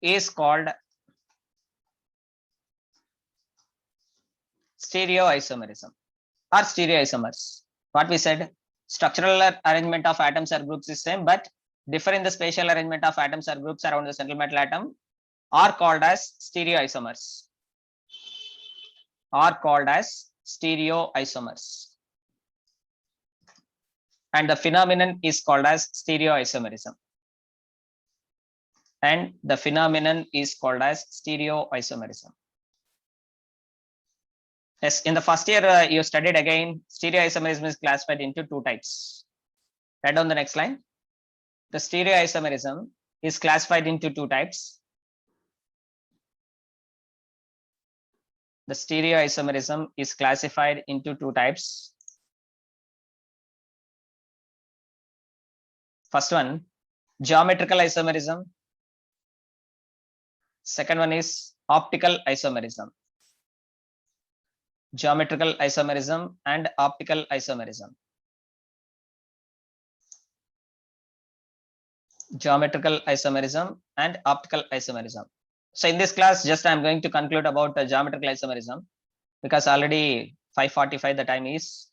Is called stereoisomerism or stereoisomers. What we said, structural arrangement of atoms or groups is same, but differ in the spatial arrangement of atoms or groups around the central metal atom are called as stereoisomers. And the phenomenon is called as stereoisomerism. Yes, in the first year you studied again, stereoisomerism is classified into two types. Write down the next line. The stereoisomerism is classified into two types. The stereoisomerism is classified into two types. First one, geometrical isomerism. Second one is optical isomerism. Geometrical isomerism and optical isomerism. Geometrical isomerism and optical isomerism. So in this class, just I'm going to conclude about geometrical isomerism, because already 5:45 the time is.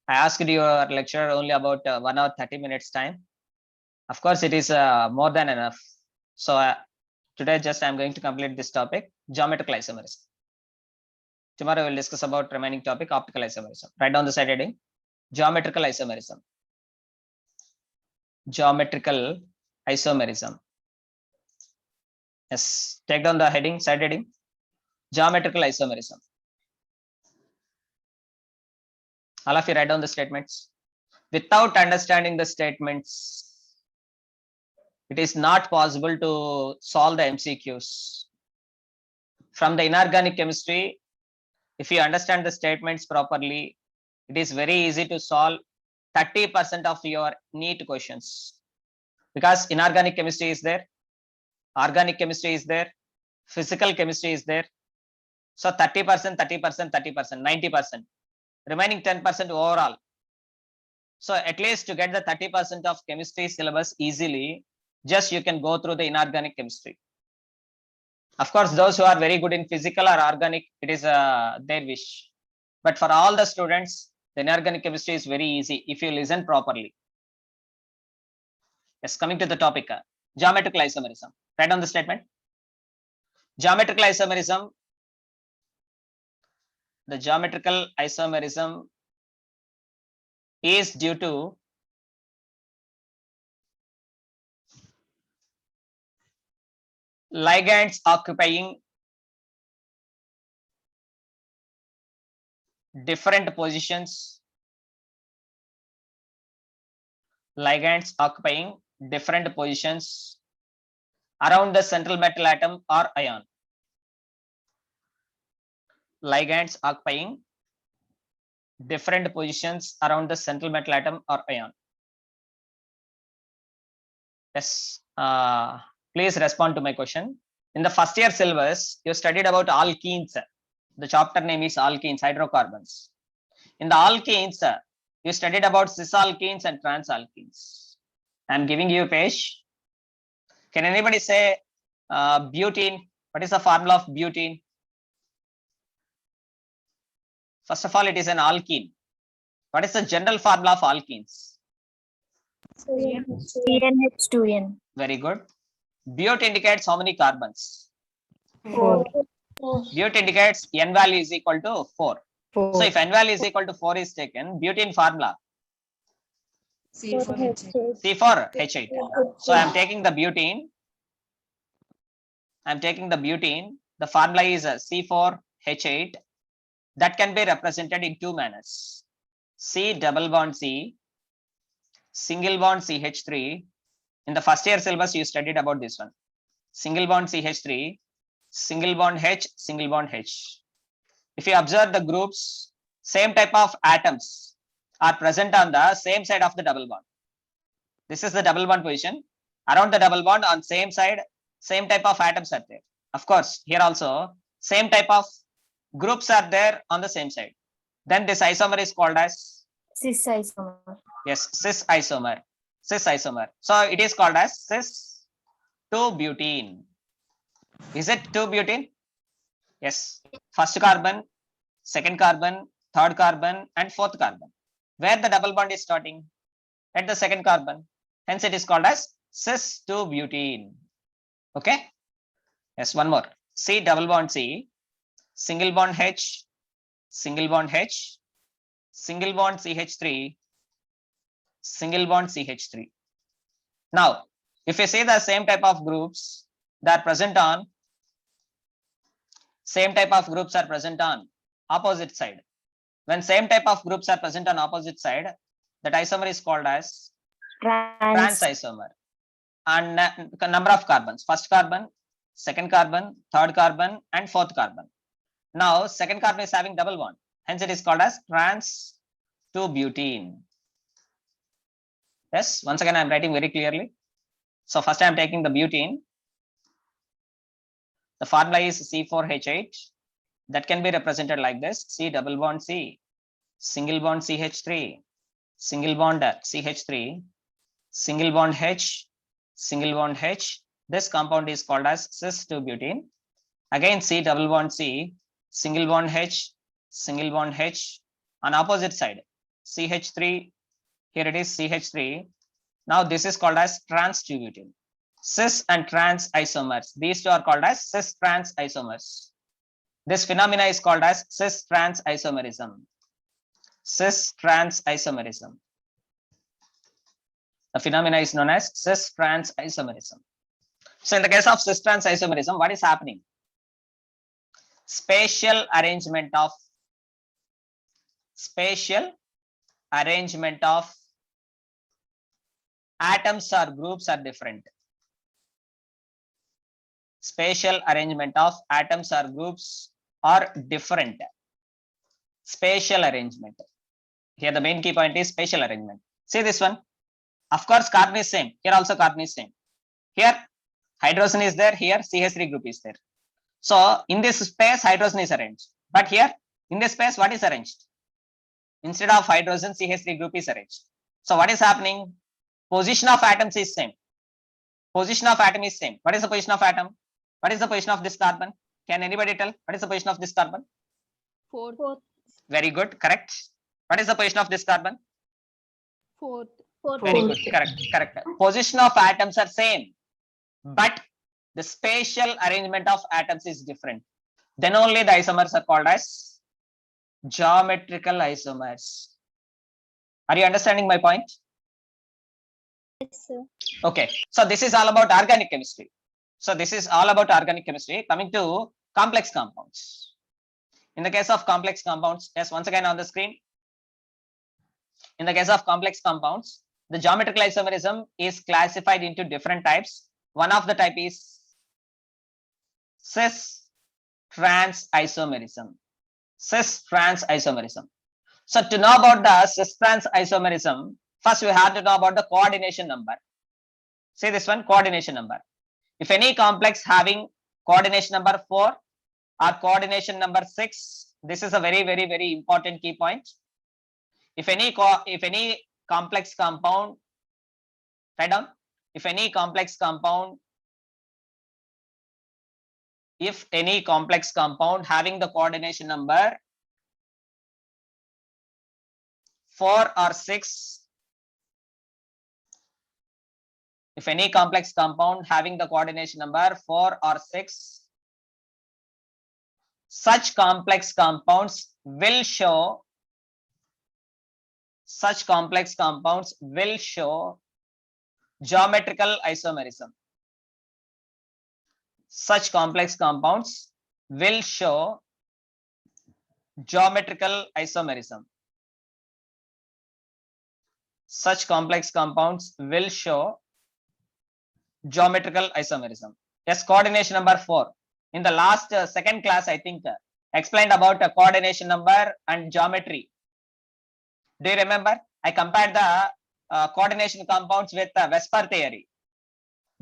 I asked your lecturer only about 1 hour 30 minutes time. Of course, it is more than enough. So today just I'm going to complete this topic, geometrical isomerism. Tomorrow we'll discuss about remaining topic, optical isomerism. Write down the side heading, geometrical isomerism. Geometrical isomerism. Yes, take down the heading, side heading, geometrical isomerism. All of you write down the statements. Without understanding the statements, it is not possible to solve the MCQs. From the inorganic chemistry, if you understand the statements properly, it is very easy to solve 30% of your NEET questions, because inorganic chemistry is there, organic chemistry is there, physical chemistry is there. So 30%, 30%, 30%, 90%, remaining 10% overall. So at least to get the 30% of chemistry syllabus easily, just you can go through the inorganic chemistry. Of course, those who are very good in physical or organic, it is their wish. But for all the students, the inorganic chemistry is very easy if you listen properly. Yes, coming to the topic, geometrical isomerism. Write down the statement. Geometrical isomerism. The geometrical isomerism is due to ligands occupying different positions, ligands occupying different positions around the central metal atom or ion. Ligands occupying different positions around the central metal atom or ion. Yes, please respond to my question. In the first year syllabus, you studied about alkenes. The chapter name is alkenes, hydrocarbons. In the alkenes, you studied about cisalkenes and transalkenes. I'm giving you a page. Can anybody say butene? What is the formula of butene? First of all, it is an alkene. What is the general formula of alkenes? CnH2n. Very good. Bute indicates how many carbons? 4. Bute indicates n value is equal to 4. So if n value is equal to 4 is taken, butene formula C4H8. So I am taking the butene. The formula is C4H8. That can be represented in two manners. C double bond C, single bond CH3. In the first year syllabus, you studied about this one. Single bond CH3, single bond H, single bond H. If you observe the groups, same type of atoms are present on the same side of the double bond. This is the double bond position. Around the double bond on same side, same type of atoms are there. Of course, here also same type of groups are there on the same side. Then this isomer is called as Cis isomer. yes, cis isomer. So it is called as cis 2-butene. Is it 2-butene? Yes. First carbon, second carbon, third carbon, and fourth carbon. Where the double bond is starting? At the second carbon. Hence it is called as cis 2-butene. Okay. Yes, one more. C double bond C, single bond H, single bond H, single bond CH3, single bond CH3. Now, if you see the same type of groups that are present on opposite side. When same type of groups are present on opposite side, that isomer is called as trans isomer. And number of carbons, first carbon, second carbon, third carbon, and fourth carbon. Now, second carbon is having double bond. Hence, it is called as trans 2-butene. Yes, once again, I am writing very clearly. So, first I am taking the butene. The formula is C4H8. That can be represented like this. C double bond C, single bond CH3, single bond CH3, single bond H, single bond H. This compound is called as cis 2-butene. Again, C double bond C, single bond H, single bond H. On opposite side, CH3. Here it is CH3. Now this is called as trans 2-butene. Cis and trans isomers. These two are called as cis trans isomers. This phenomena is called as cis trans isomerism. Cis trans isomerism. The phenomena is known as cis trans isomerism. So in the case of cis trans isomerism, what is happening? Spatial arrangement of atoms or groups are different. Spatial arrangement of atoms or groups are different. Spatial arrangement. Here the main key point is spatial arrangement. See this one. Of course, carbon is same. Here also carbon is same. Here hydrogen is there. Here CH3 group is there. So in this space, hydrogen is arranged. But here in this space, what is arranged? Instead of hydrogen, CH3 group is arranged. So what is happening? Position of atoms is same. Position of atom is same. What is the position of atom? What is the position of this carbon? Can anybody tell? What is the position of this carbon? 4th. Very good. Correct. What is the position of this carbon? 4th. Very good. Correct. Position of atoms are same, but the spatial arrangement of atoms is different. Then only the isomers are called as geometrical isomers. Are you understanding my point? Yes, sir. Okay. So this is all about organic chemistry. So this is all about organic chemistry. Coming to complex compounds. In the case of complex compounds, yes, once again on the screen. In the case of complex compounds, the geometrical isomerism is classified into different types. One of the type is cis-trans isomerism. Cis-trans isomerism. So to know about the cis-trans isomerism, first we have to know about the coordination number. See this one, coordination number. If any complex having coordination number 4 or coordination number 6, this is a very important key point. If any complex compound, write down. If any complex compound having the coordination number 4 or 6, if any complex compound having the coordination number 4 or 6, such complex compounds will show geometrical isomerism. Such complex compounds will show geometrical isomerism. Such complex compounds will show geometrical isomerism. Yes, coordination number 4. In the last second class, I think explained about coordination number and geometry. Do you remember? I compared the coordination compounds with Vesper theory.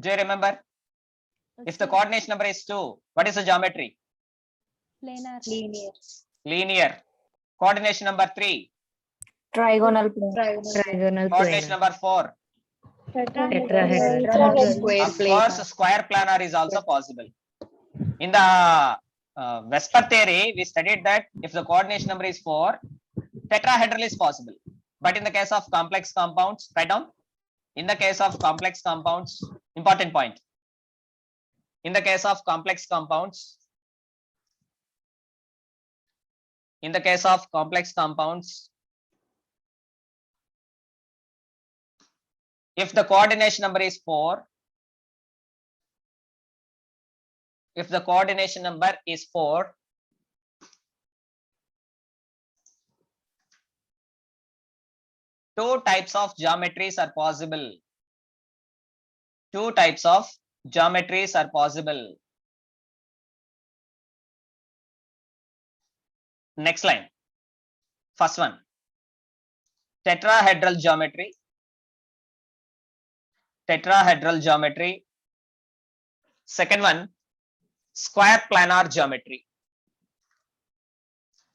Do you remember? If the coordination number is 2, what is the geometry? Planar. Linear. Coordination number 3. Trigonal plane. Coordination number 4. Of course, square planar is also possible. In the Vesper theory, we studied that if the coordination number is 4, tetrahedral is possible. But in the case of complex compounds, write down. In the case of complex compounds, important point. In the case of complex compounds, if the coordination number is 4, two types of geometries are possible. Next line. First one, tetrahedral geometry. Second one, square planar geometry.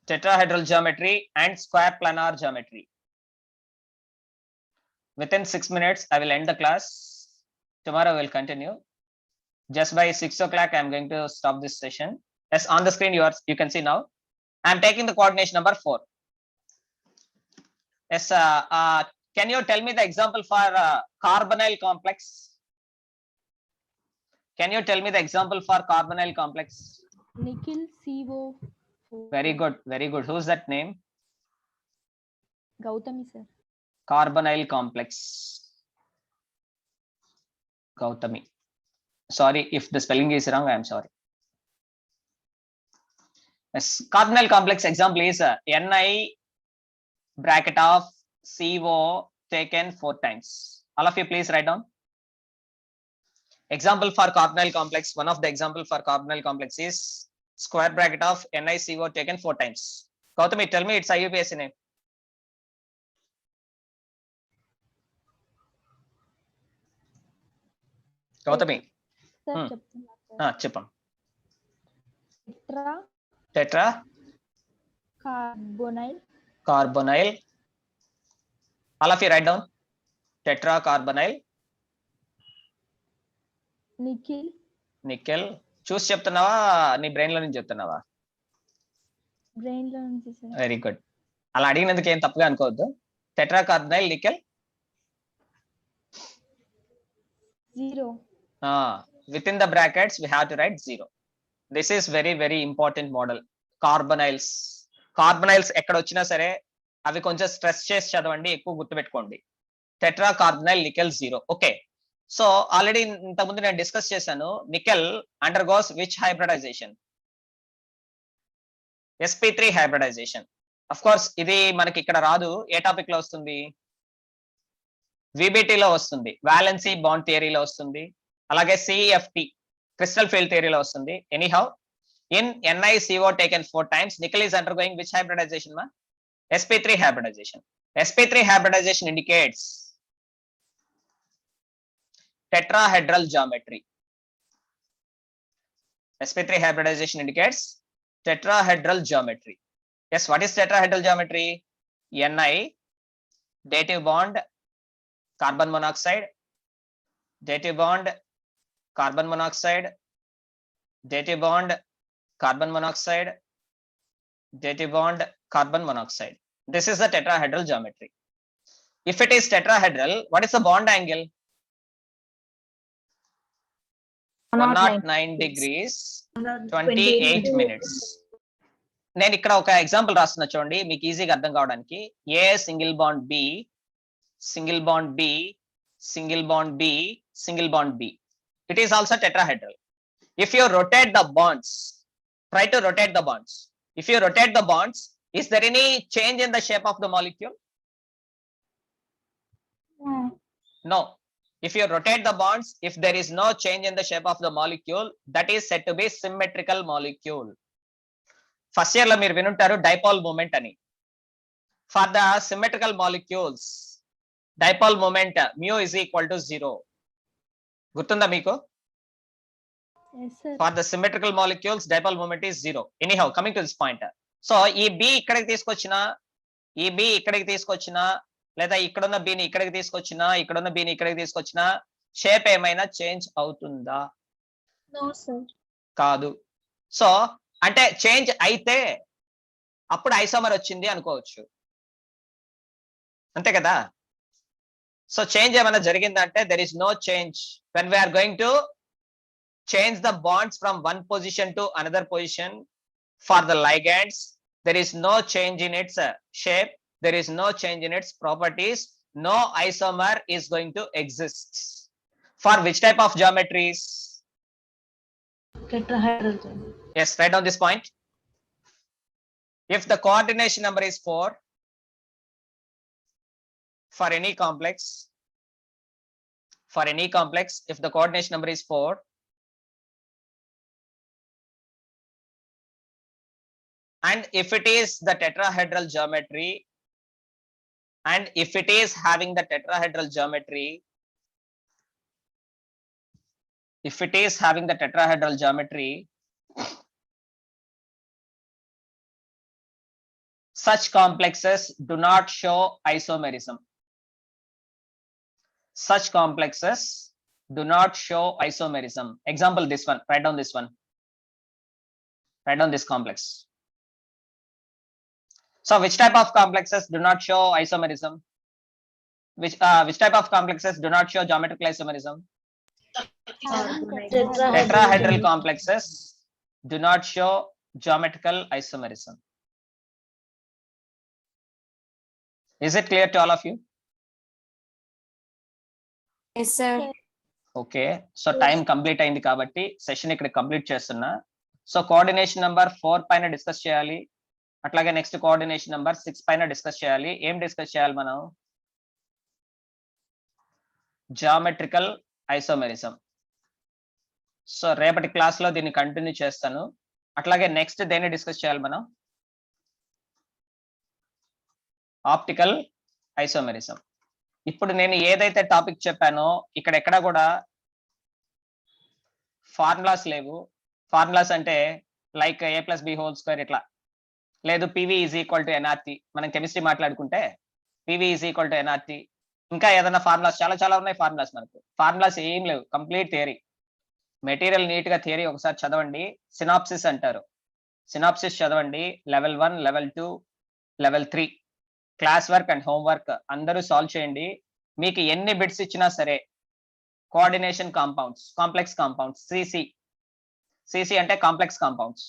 Tetrahedral geometry and square planar geometry. Within 6 minutes, I will end the class. Tomorrow we'll continue. Just by 6 o'clock, I'm going to stop this session. Yes, on the screen you can see now. I'm taking the coordination number 4. Yes, can you tell me the example for carbonyl complex? Can you tell me the example for carbonyl complex? Nickel CO. Very good. Who's that name? Gautami sir. Carbonyl complex. Gautami. Sorry if the spelling is wrong, I am sorry. Yes, carbonyl complex example is Ni bracket of CO taken 4 times. All of you please write down. Example for carbonyl complex, one of the example for carbonyl complex is square bracket of NiCO taken 4 times. Gautami, tell me its IUPAC name. Gautami. Sir, చెప్పం. tetra Tetra carbonyl. All of you write down. Tetra carbonyl. Nickel. చూసి చెప్తున్నావా నీ brain లో నుంచి చెప్తున్నావా? Brain లో నుంచి sir. Very good. అలా అడిగినందుకు ఏం తప్పుగా అనుకోవద్దు. Tetra carbonyl nickel 0. Within the brackets we have to write 0. This is very important model. Carbonyls ఎక్కడ వచ్చినా సరే అవి కొంచెం స్ట్రెస్ చేసి చదవండి, ఎక్కువ గుర్తుపెట్టుకోండి. Tetra carbonyl nickel 0. Okay, so already ఇంతకుముందు నేను డిస్కస్ చేశాను. Nickel undergoes which hybridization? sp3 hybridization. Of course ఇది మనకి ఇక్కడ రాదు. ఏ టాపిక్ లో వస్తుంది? VBT లో వస్తుంది, వాలెన్సీ బాండ్ థియరీలో వస్తుంది, అలాగే CEFT క్రిస్టల్ ఫీల్డ్ థియరీలో వస్తుంది. Anyhow in NiCO taken 4 times, nickel is undergoing which hybridization ma? sp3 hybridization. sp3 hybridization indicates tetrahedral geometry. sp3 hybridization indicates tetrahedral geometry. Yes, what is tetrahedral geometry? Ni dative bond carbon monoxide, dative bond carbon monoxide, dative bond carbon monoxide, dative bond carbon monoxide. This is the tetrahedral geometry. If it is tetrahedral, what is the bond angle? 109 degrees 28 minutes. నేను ఇక్కడ ఒక example రాస్తున్నా చూడండి, మీకు ఈజీగా అర్థం కావడానికి. A single bond B, single bond B, single bond B, single bond B. It is also tetrahedral. If you rotate the bonds, try to rotate the bonds. If you rotate the bonds, is there any change in the shape of the molecule? No. If you rotate the bonds, if there is no change in the shape of the molecule, that is said to be symmetrical molecule. First year lo meer vinuntaru dipole moment ani. For the symmetrical molecules, dipole moment mu is equal to 0. Gurtunda meeku? Yes, sir. For the symmetrical molecules, dipole moment is 0. Anyhow, coming to this point. So ఈ B ఇక్కడికి తీసుకొచ్చినా, ఈ B ఇక్కడికి తీసుకొచ్చినా, లేదా ఇక్కడున్న B ని ఇక్కడికి తీసుకొచ్చినా, ఇక్కడున్న B ని ఇక్కడికి తీసుకొచ్చినా, షేప్ ఏమైనా చేంజ్ అవుతుందా? No, sir. కాదు. సో అంటే చేంజ్ అయితే అప్పుడు ఐసోమర్ వచ్చింది అనుకోవచ్చు, అంతే కదా? సో చేంజ్ ఏమైనా జరిగిందంటే there is no change when we are going to change the bonds from one position to another position. For the ligands, there is no change in its shape, there is no change in its properties, no isomer is going to exist. For which type of geometries? Tetrahedral geometry. Yes, write down this point. If the coordination number is 4 for any complex, if the coordination number is 4, and if it is the tetrahedral geometry, and if it is having the tetrahedral geometry, if it is having the tetrahedral geometry, such complexes do not show isomerism. Such complexes do not show isomerism. Example, this one, write down this one, write down this complex. So which type of complexes do not show isomerism? Which type of complexes do not show geometrical isomerism? Tetrahedral complexes do not show geometrical isomerism. Is it clear to all of you? Yes, sir. Okay, so time complete అయింది కాబట్టి session ఇక్కడ complete చేస్తున్నా. So coordination number 4 పైన discuss చేయాలి, అట్లాగే next coordination number 6 పైన discuss చేయాలి. ఏం డిస్కస్ చేయాలి మనం? Geometrical isomerism. సో రేపటి క్లాస్ లో దీన్ని కంటిన్యూ చేస్తాను. అట్లాగే నెక్స్ట్ దేన్ని డిస్కస్ చేయాలి మనం? Optical isomerism. ఇప్పుడు నేను ఏదైతే టాపిక్ చెప్పానో ఇక్కడ ఎక్కడ కూడా ఫార్ములాస్ లేవు. ఫార్ములాస్ అంటే లైక్ a+b² ఇట్లా లేదు. PV is equal to NRT. మనం కెమిస్ట్రీ మాట్లాడుకుంటే PV is equal to NRT. ఇంకా ఏదైనా ఫార్ములాస్ చాలా ఉన్నాయి. ఫార్ములాస్ మనకు ఫార్ములాస్ ఏం లేవు, కంప్లీట్ థియరీ. మెటీరియల్ నీట్ గా థియరీ ఒకసారి చదవండి. సినాప్సిస్ అంటారు, సినాప్సిస్ చదవండి. Level 1, level 2, level 3 class work and homework అందరూ సాల్వ్ చేయండి. మీకు ఎన్ని బిట్స్ ఇచ్చినా సరే coordination compounds, complex compounds, CC అంటే కాంప్లెక్స్ కాంపౌండ్స్,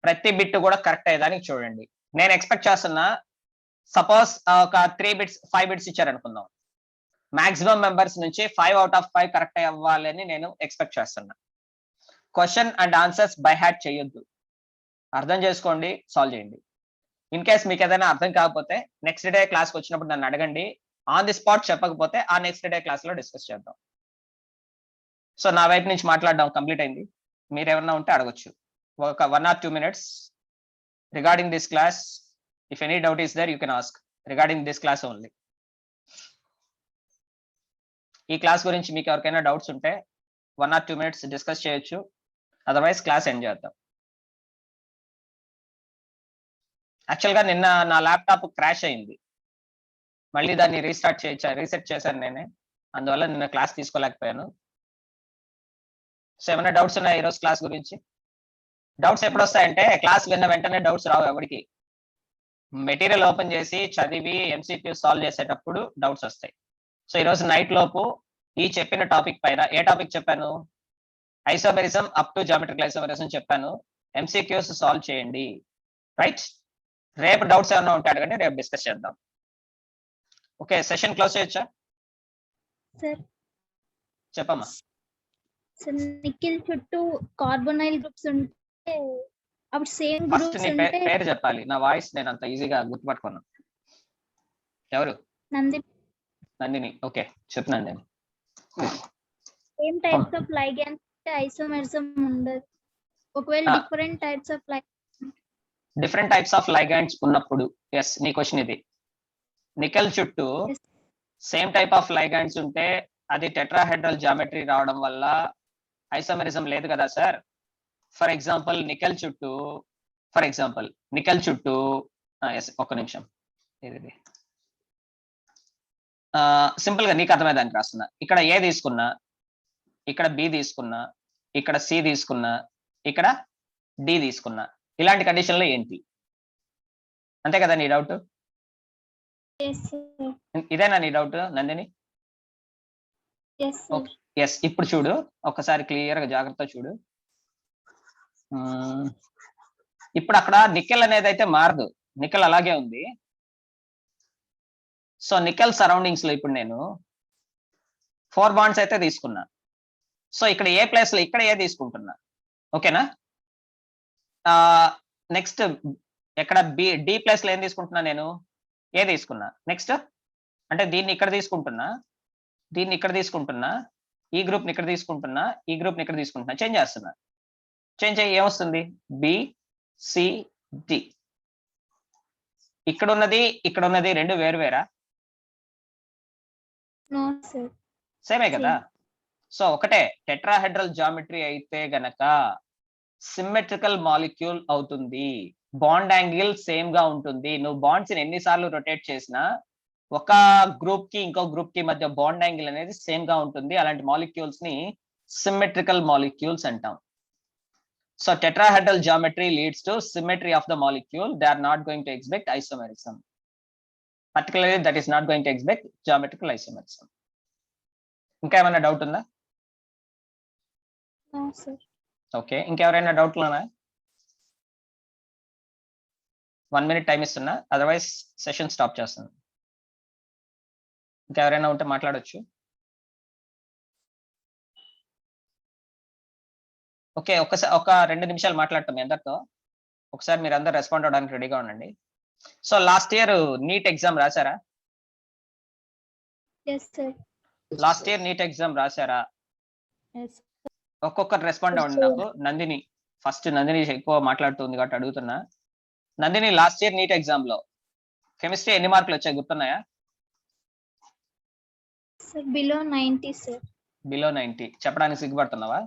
ప్రతి బిట్ కూడా కరెక్ట్ అయ్యేదానికి చూడండి. నేను ఎక్స్పెక్ట్ చేస్తున్నా, సపోజ్ ఒక 3 బిట్స్ 5 బిట్స్ ఇచ్చారనుకుందాం, మాక్సిమం మెంబర్స్ నుంచి 5 out of 5 కరెక్ట్ అవ్వాలని నేను ఎక్స్పెక్ట్ చేస్తున్నా. Question and answers by hat చేయొద్దు, అర్థం చేసుకోండి, సాల్వ్ చేయండి. ఇన్ కేస్ మీకు ఏదైనా అర్థం కాకపోతే నెక్స్ట్ డే క్లాస్కి వచ్చినప్పుడు నన్ను అడగండి. ఆన్ ది స్పాట్ చెప్పకపోతే ఆ నెక్స్ట్ డే క్లాస్ లో డిస్కస్ చేద్దాం. సో నా వైపు నుంచి మాట్లాడడం కంప్లీట్ అయింది. మీరు ఏమన్నా ఉంటే అడగొచ్చు. ఒక 1 or 2 minutes regarding this class. If any doubt is there you can ask regarding this class only. ఈ క్లాస్ గురించి మీకు ఎవరికైనా డౌట్స్ ఉంటే 1 or 2 minutes డిస్కస్ చేయొచ్చు, అదర్వైజ్ క్లాస్ ఎండ్ చేద్దాం. యాక్చువల్గా నిన్న నా ల్యాప్టాప్ క్రాష్ అయింది, మళ్ళీ దాన్ని రీసెట్ చేశాను నేనే, అందువల్ల నిన్న క్లాస్ తీసుకోలేకపోయాను. సో ఏమైనా డౌట్స్ ఉన్నాయి ఈరోజు క్లాస్ గురించి? డౌట్స్ ఎప్పుడు వస్తాయంటే క్లాస్ విన్న వెంటనే డౌట్స్ రావు ఎవరికి. మెటీరియల్ ఓపెన్ చేసి చదివి ఎంసీక్యూ సాల్వ్ చేసేటప్పుడు డౌట్స్ వస్తాయి. సో ఈరోజు నైట్ లోపు ఈ చెప్పిన టాపిక్ పైన, ఏ టాపిక్ చెప్పాను? Isomerism up to geometrical isomerism చెప్పాను. ఎంసీక్యూస్ సాల్వ్ చేయండి, రైట్? రేపు డౌట్స్ ఏమైనా ఉంటే అడగండి, రేపు డిస్కస్ చేద్దాం. ఓకే, సెషన్ క్లోజ్ చేయొచ్చా? సార్ చెప్పమ్మా. సార్ నిఖిల్ చుట్టూ కార్బోనైల్ గ్రూప్స్ ఉంటే అప్పుడు సేమ్ ఫస్ట్ గ్రూప్స్ నీ ఉంటే పేరు చెప్పాలి, నా వాయిస్ నేను అంత ఈజీగా గుర్తుపట్టుకున్నాను. ఎవరు? నందిని. ఓకే, చెప్తున్నాను నేను. సేమ్ టైప్స్ ఆఫ్ లైగండ్స్ ఐసోమెరిజం ఉండదు. ఒకవేళ డిఫరెంట్ టైప్స్ ఆఫ్ లైగండ్స్ ఉన్నప్పుడు, ఎస్ నీ క్వశ్చన్ ఇది. నికెల్ చుట్టూ Yes. సేమ్ టైప్ ఆఫ్ లైగండ్స్ ఉంటే అది టెట్రాహెడ్రల్ జామెట్రీ రావడం వల్ల ఐసోమెరిజం లేదు కదా సార్. ఫర్ ఎగ్జాంపుల్ నికెల్ చుట్టూ ఒక్క నిమిషం, ఇది సింపుల్ గా నీకు అర్థమయ్యేదానికి రాస్తున్నా. ఇక్కడ ఏ తీసుకున్నా, ఇక్కడ బి తీసుకున్నా, ఇక్కడ సి తీసుకున్నా, ఇక్కడ డి తీసుకున్నా, ఇలాంటి కండిషన్ లో ఏంటి? అంతే కదా నీ డౌట్? ఇదేనా నీ డౌట్ నందిని? ఎస్. ఇప్పుడు చూడు, ఒకసారి క్లియర్ గా జాగ్రత్త చూడు. ఇప్పుడు అక్కడ నికెల్ అనేది అయితే మారదు, నికెల్ అలాగే ఉంది. సో నికెల్ సరౌండింగ్స్ లో ఇప్పుడు నేను 4 బాండ్స్ అయితే తీసుకున్నా. సో ఇక్కడ ఏ ప్లేస్ లో ఇక్కడ ఏ తీసుకుంటున్నా, ఓకేనా? నెక్స్ట్ ఎక్కడ డి ప్లేస్ లో ఏం తీసుకుంటున్నా నేను? ఏ తీసుకున్నా. నెక్స్ట్ అంటే దీన్ని ఇక్కడ తీసుకుంటున్నా, దీన్ని ఇక్కడ తీసుకుంటున్నా, ఈ గ్రూప్ ని ఇక్కడ తీసుకుంటున్నా, ఈ గ్రూప్ ని ఇక్కడ తీసుకుంటున్నా, చేంజ్ చేస్తున్నా. చేంజ్ అయ్యి ఏమొస్తుంది? B C D. ఇక్కడ ఉన్నది రెండు వేరువేరా? సేమే కదా. సో ఒకటే టెట్రాహెడ్రల్ జామెట్రీ అయితే గనక సిమెట్రికల్ మాలిక్యూల్ అవుతుంది, బాండ్ యాంగిల్ సేమ్ గా ఉంటుంది. నువ్వు బాండ్స్ ఎన్నిసార్లు రొటేట్ చేసినా ఒక గ్రూప్ కి ఇంకో గ్రూప్ కి మధ్య బాండ్ యాంగిల్ అనేది సేమ్ గా ఉంటుంది. అలాంటి మాలిక్యూల్స్ ని సిమెట్రికల్ మాలిక్యూల్స్ అంటాం. So tetrahedral geometry leads to symmetry of the molecule. They are not going to exhibit isomerism. Particularly that is not going to exhibit geometrical isomerism. ఇంకా ఏమైనా doubt ఉందా? Okay, ఇంకెవరైనా డౌట్లు ఉన్నాయా? 1 minute టైం ఇస్తున్నా, otherwise session stop చేస్తాను. ఇంకెవరైనా ఉంటే మాట్లాడొచ్చు. ఓకే, ఒక 2 నిమిషాలు మాట్లాడతాం మీ అందరితో. ఒకసారి మీరు అందరు రెస్పాండ్ అవడానికి రెడీగా ఉండండి. So last year NEET exam రాశారా? లాస్ట్ ఇయర్ నీట్ ఎగ్జామ్ రాశారా? ఒక్కొక్కరు రెస్పాండ్ అవ్వండి నాకు. నందిని ఫస్ట్, నందిని ఎక్కువ మాట్లాడుతుంది కాబట్టి అడుగుతున్నా. Nandini, last year NEET exam లో కెమిస్ట్రీ ఎన్ని మార్కులు వచ్చాయి గుర్తున్నాయా? Below 90 sir. బిలో 90. చెప్పడానికి సిగ్గుపడుతున్నావా?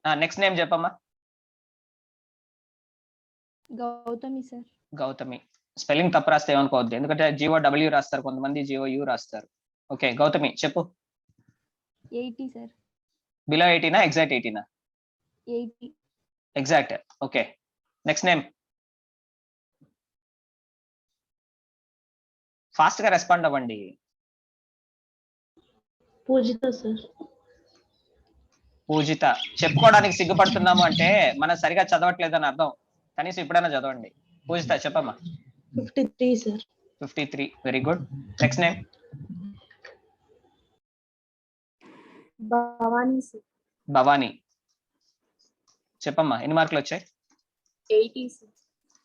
నెక్స్ట్ నేమ్ చెప్పమ్మా. గౌతమి సార్. గౌతమి. స్పెల్లింగ్ తప్పు రాస్తే ఏమనుకోవద్దు, ఎందుకంటే GOW రాస్తారు కొంతమంది, GOU రాస్తారు. ఓకే గౌతమి చెప్పు. 80 సార్. బిలో 80నా ఎగ్జాక్ట్ 80నా? 80. Exact. Okay, next name. Fast గా రెస్పాండ్ అవ్వండి. పూజిత సార్. పూజిత. చెప్పుకోవడానికి సిగ్గుపడుతున్నాము అంటే మనం సరిగా చదవట్లేదని అర్థం. కనీసం ఇప్పుడైనా చదవండి. పూజిత చెప్పమ్మా. 53 sir. 53. Very good. Next name. Bhavani sir. Bhavani. చెప్పమ్మా ఎన్ని మార్కులు వచ్చాయి? 80 సార్.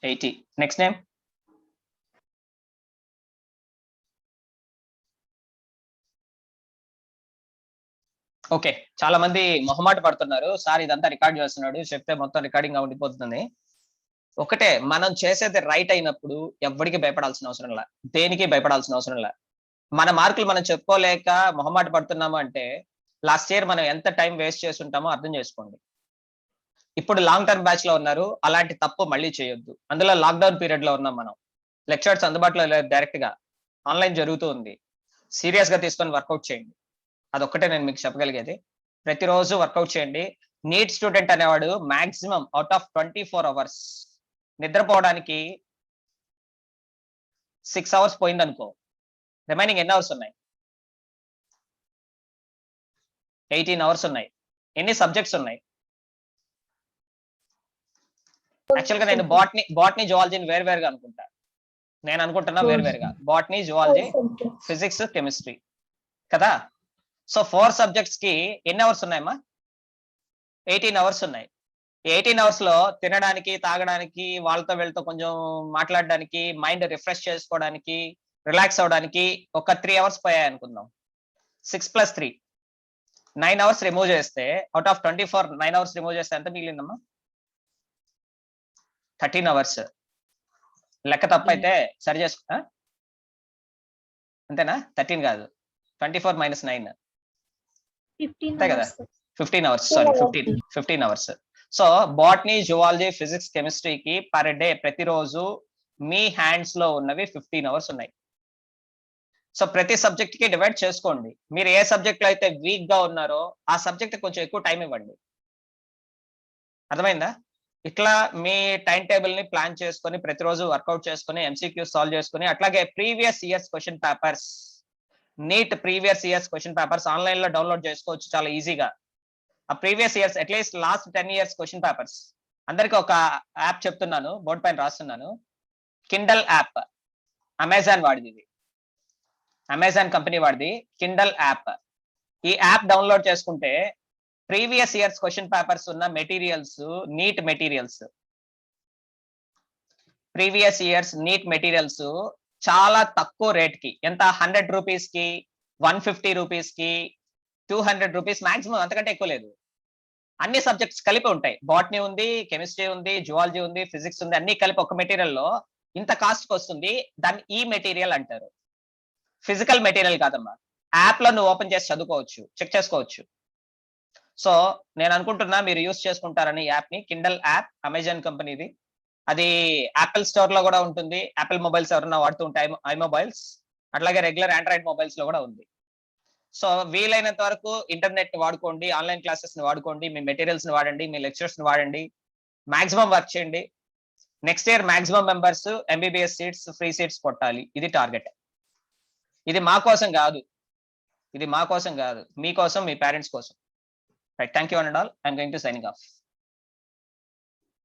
80. Next name. ఓకే, చాలా మంది మొహమాట పడుతున్నారు, సార్ ఇదంతా రికార్డ్ చేస్తున్నాడు, చెప్తే మొత్తం రికార్డింగ్ గా ఉండిపోతుంది. ఒకటే, మనం చేసేది రైట్ అయినప్పుడు ఎవ్వడికి భయపడాల్సిన అవసరం లే, దేనికి భయపడాల్సిన అవసరం లే. మన మార్కులు మనం చెప్పుకోలేక మొహమాట పడుతున్నాము అంటే లాస్ట్ ఇయర్ మనం ఎంత టైం వేస్ట్ చేసి ఉంటామో అర్థం చేసుకోండి. ఇప్పుడు లాంగ్ టర్మ్ బ్యాచ్ లో ఉన్నారు, అలాంటి తప్పు మళ్ళీ చేయొద్దు. అందులో లాక్డౌన్ పీరియడ్ లో ఉన్నాం మనం, లెక్చర్స్ అందుబాటులో లేదు, డైరెక్ట్ గా ఆన్లైన్ జరుగుతూ ఉంది. సీరియస్ గా తీసుకొని వర్కౌట్ చేయండి, అదొక్కటే నేను మీకు చెప్పగలిగేది. ప్రతిరోజు వర్కౌట్ చేయండి. నీట్ స్టూడెంట్ అనేవాడు మాక్సిమం అవుట్ ఆఫ్ 24 hours నిద్రపోవడానికి 6 hours పోయింది అనుకో, రిమైనింగ్ ఎన్ని అవర్స్ ఉన్నాయి? 18 hours ఉన్నాయి. ఎన్ని సబ్జెక్ట్స్ ఉన్నాయి? యాక్చువల్ గా నేను బాటనీ జువాలజీని వేరువేరుగా అనుకుంటా, నేను అనుకుంటున్నా వేరువేరుగా. బాటనీ, జువాలజీ, ఫిజిక్స్, కెమిస్ట్రీ కదా. సో 4 subjects కి ఎన్ని అవర్స్ ఉన్నాయమ్మా? 18 hours ఉన్నాయి. 18 hours లో తినడానికి, తాగడానికి, వాళ్ళతో వీళ్ళతో కొంచెం మాట్లాడడానికి, మైండ్ రిఫ్రెష్ చేసుకోవడానికి, రిలాక్స్ అవడానికి ఒక 3 hours పోయాయి అనుకుందాం. 6 + 3 9 hours రిమూవ్ చేస్తే, అవుట్ ఆఫ్ 24 9 hours రిమూవ్ చేస్తే ఎంత మిగిలిందమ్మా? 13 hours. లెక్క తప్పైతే సరి చేసుకో, అంతేనా? 13 కాదు, 24 - 9 అంతే కదా, 15 hours. Sorry, 15 hours. So botany, zoology, physics, కెమిస్ట్రీకి పర్ డే ప్రతిరోజు మీ హ్యాండ్స్ లో ఉన్నవి 15 hours ఉన్నాయి. సో ప్రతి సబ్జెక్ట్ కి డివైడ్ చేసుకోండి. మీరు ఏ సబ్జెక్ట్ లో అయితే వీక్ గా ఉన్నారో ఆ సబ్జెక్ట్ కొంచెం ఎక్కువ టైం ఇవ్వండి. అర్థమైందా? ఇట్లా మీ టైం టేబుల్ ని ప్లాన్ చేసుకొని ప్రతిరోజు వర్కౌట్ చేసుకొని MCQ సాల్వ్ చేసుకొని, అట్లాగే previous years question papers, NEET previous years question papers online లో డౌన్లోడ్ చేసుకోవచ్చు చాలా ఈజీగా. ఆ previous years at least last 10 years question papers. అందరికి ఒక యాప్ చెప్తున్నాను, బోర్డు పైన రాస్తున్నాను. కిండల్ యాప్, అమెజాన్ వాడిది, ఇది అమెజాన్ కంపెనీ వాడిది కిండల్ యాప్. ఈ యాప్ డౌన్లోడ్ చేసుకుంటే ప్రీవియస్ ఇయర్స్ క్వశ్చన్ పేపర్స్ ఉన్న materials, NEET materials, previous years NEET materials చాలా తక్కువ రేట్ కి, ఎంత 100 rupees కి, 150 rupees కి, 200 rupees మాక్సిమం, అంతకంటే ఎక్కువ లేదు. అన్ని సబ్జెక్ట్స్ కలిపి ఉంటాయి. బాటనీ ఉంది, కెమిస్ట్రీ ఉంది, జువాలజీ ఉంది, ఫిజిక్స్ ఉంది, అన్ని కలిపి ఒక మెటీరియల్ లో ఇంత కాస్ట్ కి వస్తుంది. దాన్ని ఈ మెటీరియల్ అంటారు. ఫిజికల్ మెటీరియల్ కాదమ్మా, యాప్ లో నువ్వు ఓపెన్ చేసి చదువుకోవచ్చు, చెక్ చేసుకోవచ్చు. సో నేను అనుకుంటున్నా మీరు యూస్ చేసుకుంటారని యాప్ ని. కిండల్ యాప్ అమెజాన్ కంపెనీది, అది యాపిల్ స్టోర్ లో కూడా ఉంటుంది. యాపిల్ మొబైల్స్ ఎవరన్నా వాడుతూ ఉంటాయి, ఐమొబైల్స్, అట్లాగే రెగ్యులర్ ఆండ్రాయిడ్ మొబైల్స్ లో కూడా ఉంది. సో వీలైనంత వరకు ఇంటర్నెట్ వాడుకోండి, ఆన్లైన్ క్లాసెస్ ని వాడుకోండి, మీ మెటీరియల్స్ ని వాడండి, మీ లెక్చర్స్ ని వాడండి, మాక్సిమం వర్క్ చేయండి. Next year maximum members MBBS seats, free seats కొట్టాలి, ఇది టార్గెట్. ఇది మా కోసం కాదు, ఇది మా కోసం కాదు, మీకోసం, మీ పేరెంట్స్ కోసం. Right, thank you and all. I'm going to signing off.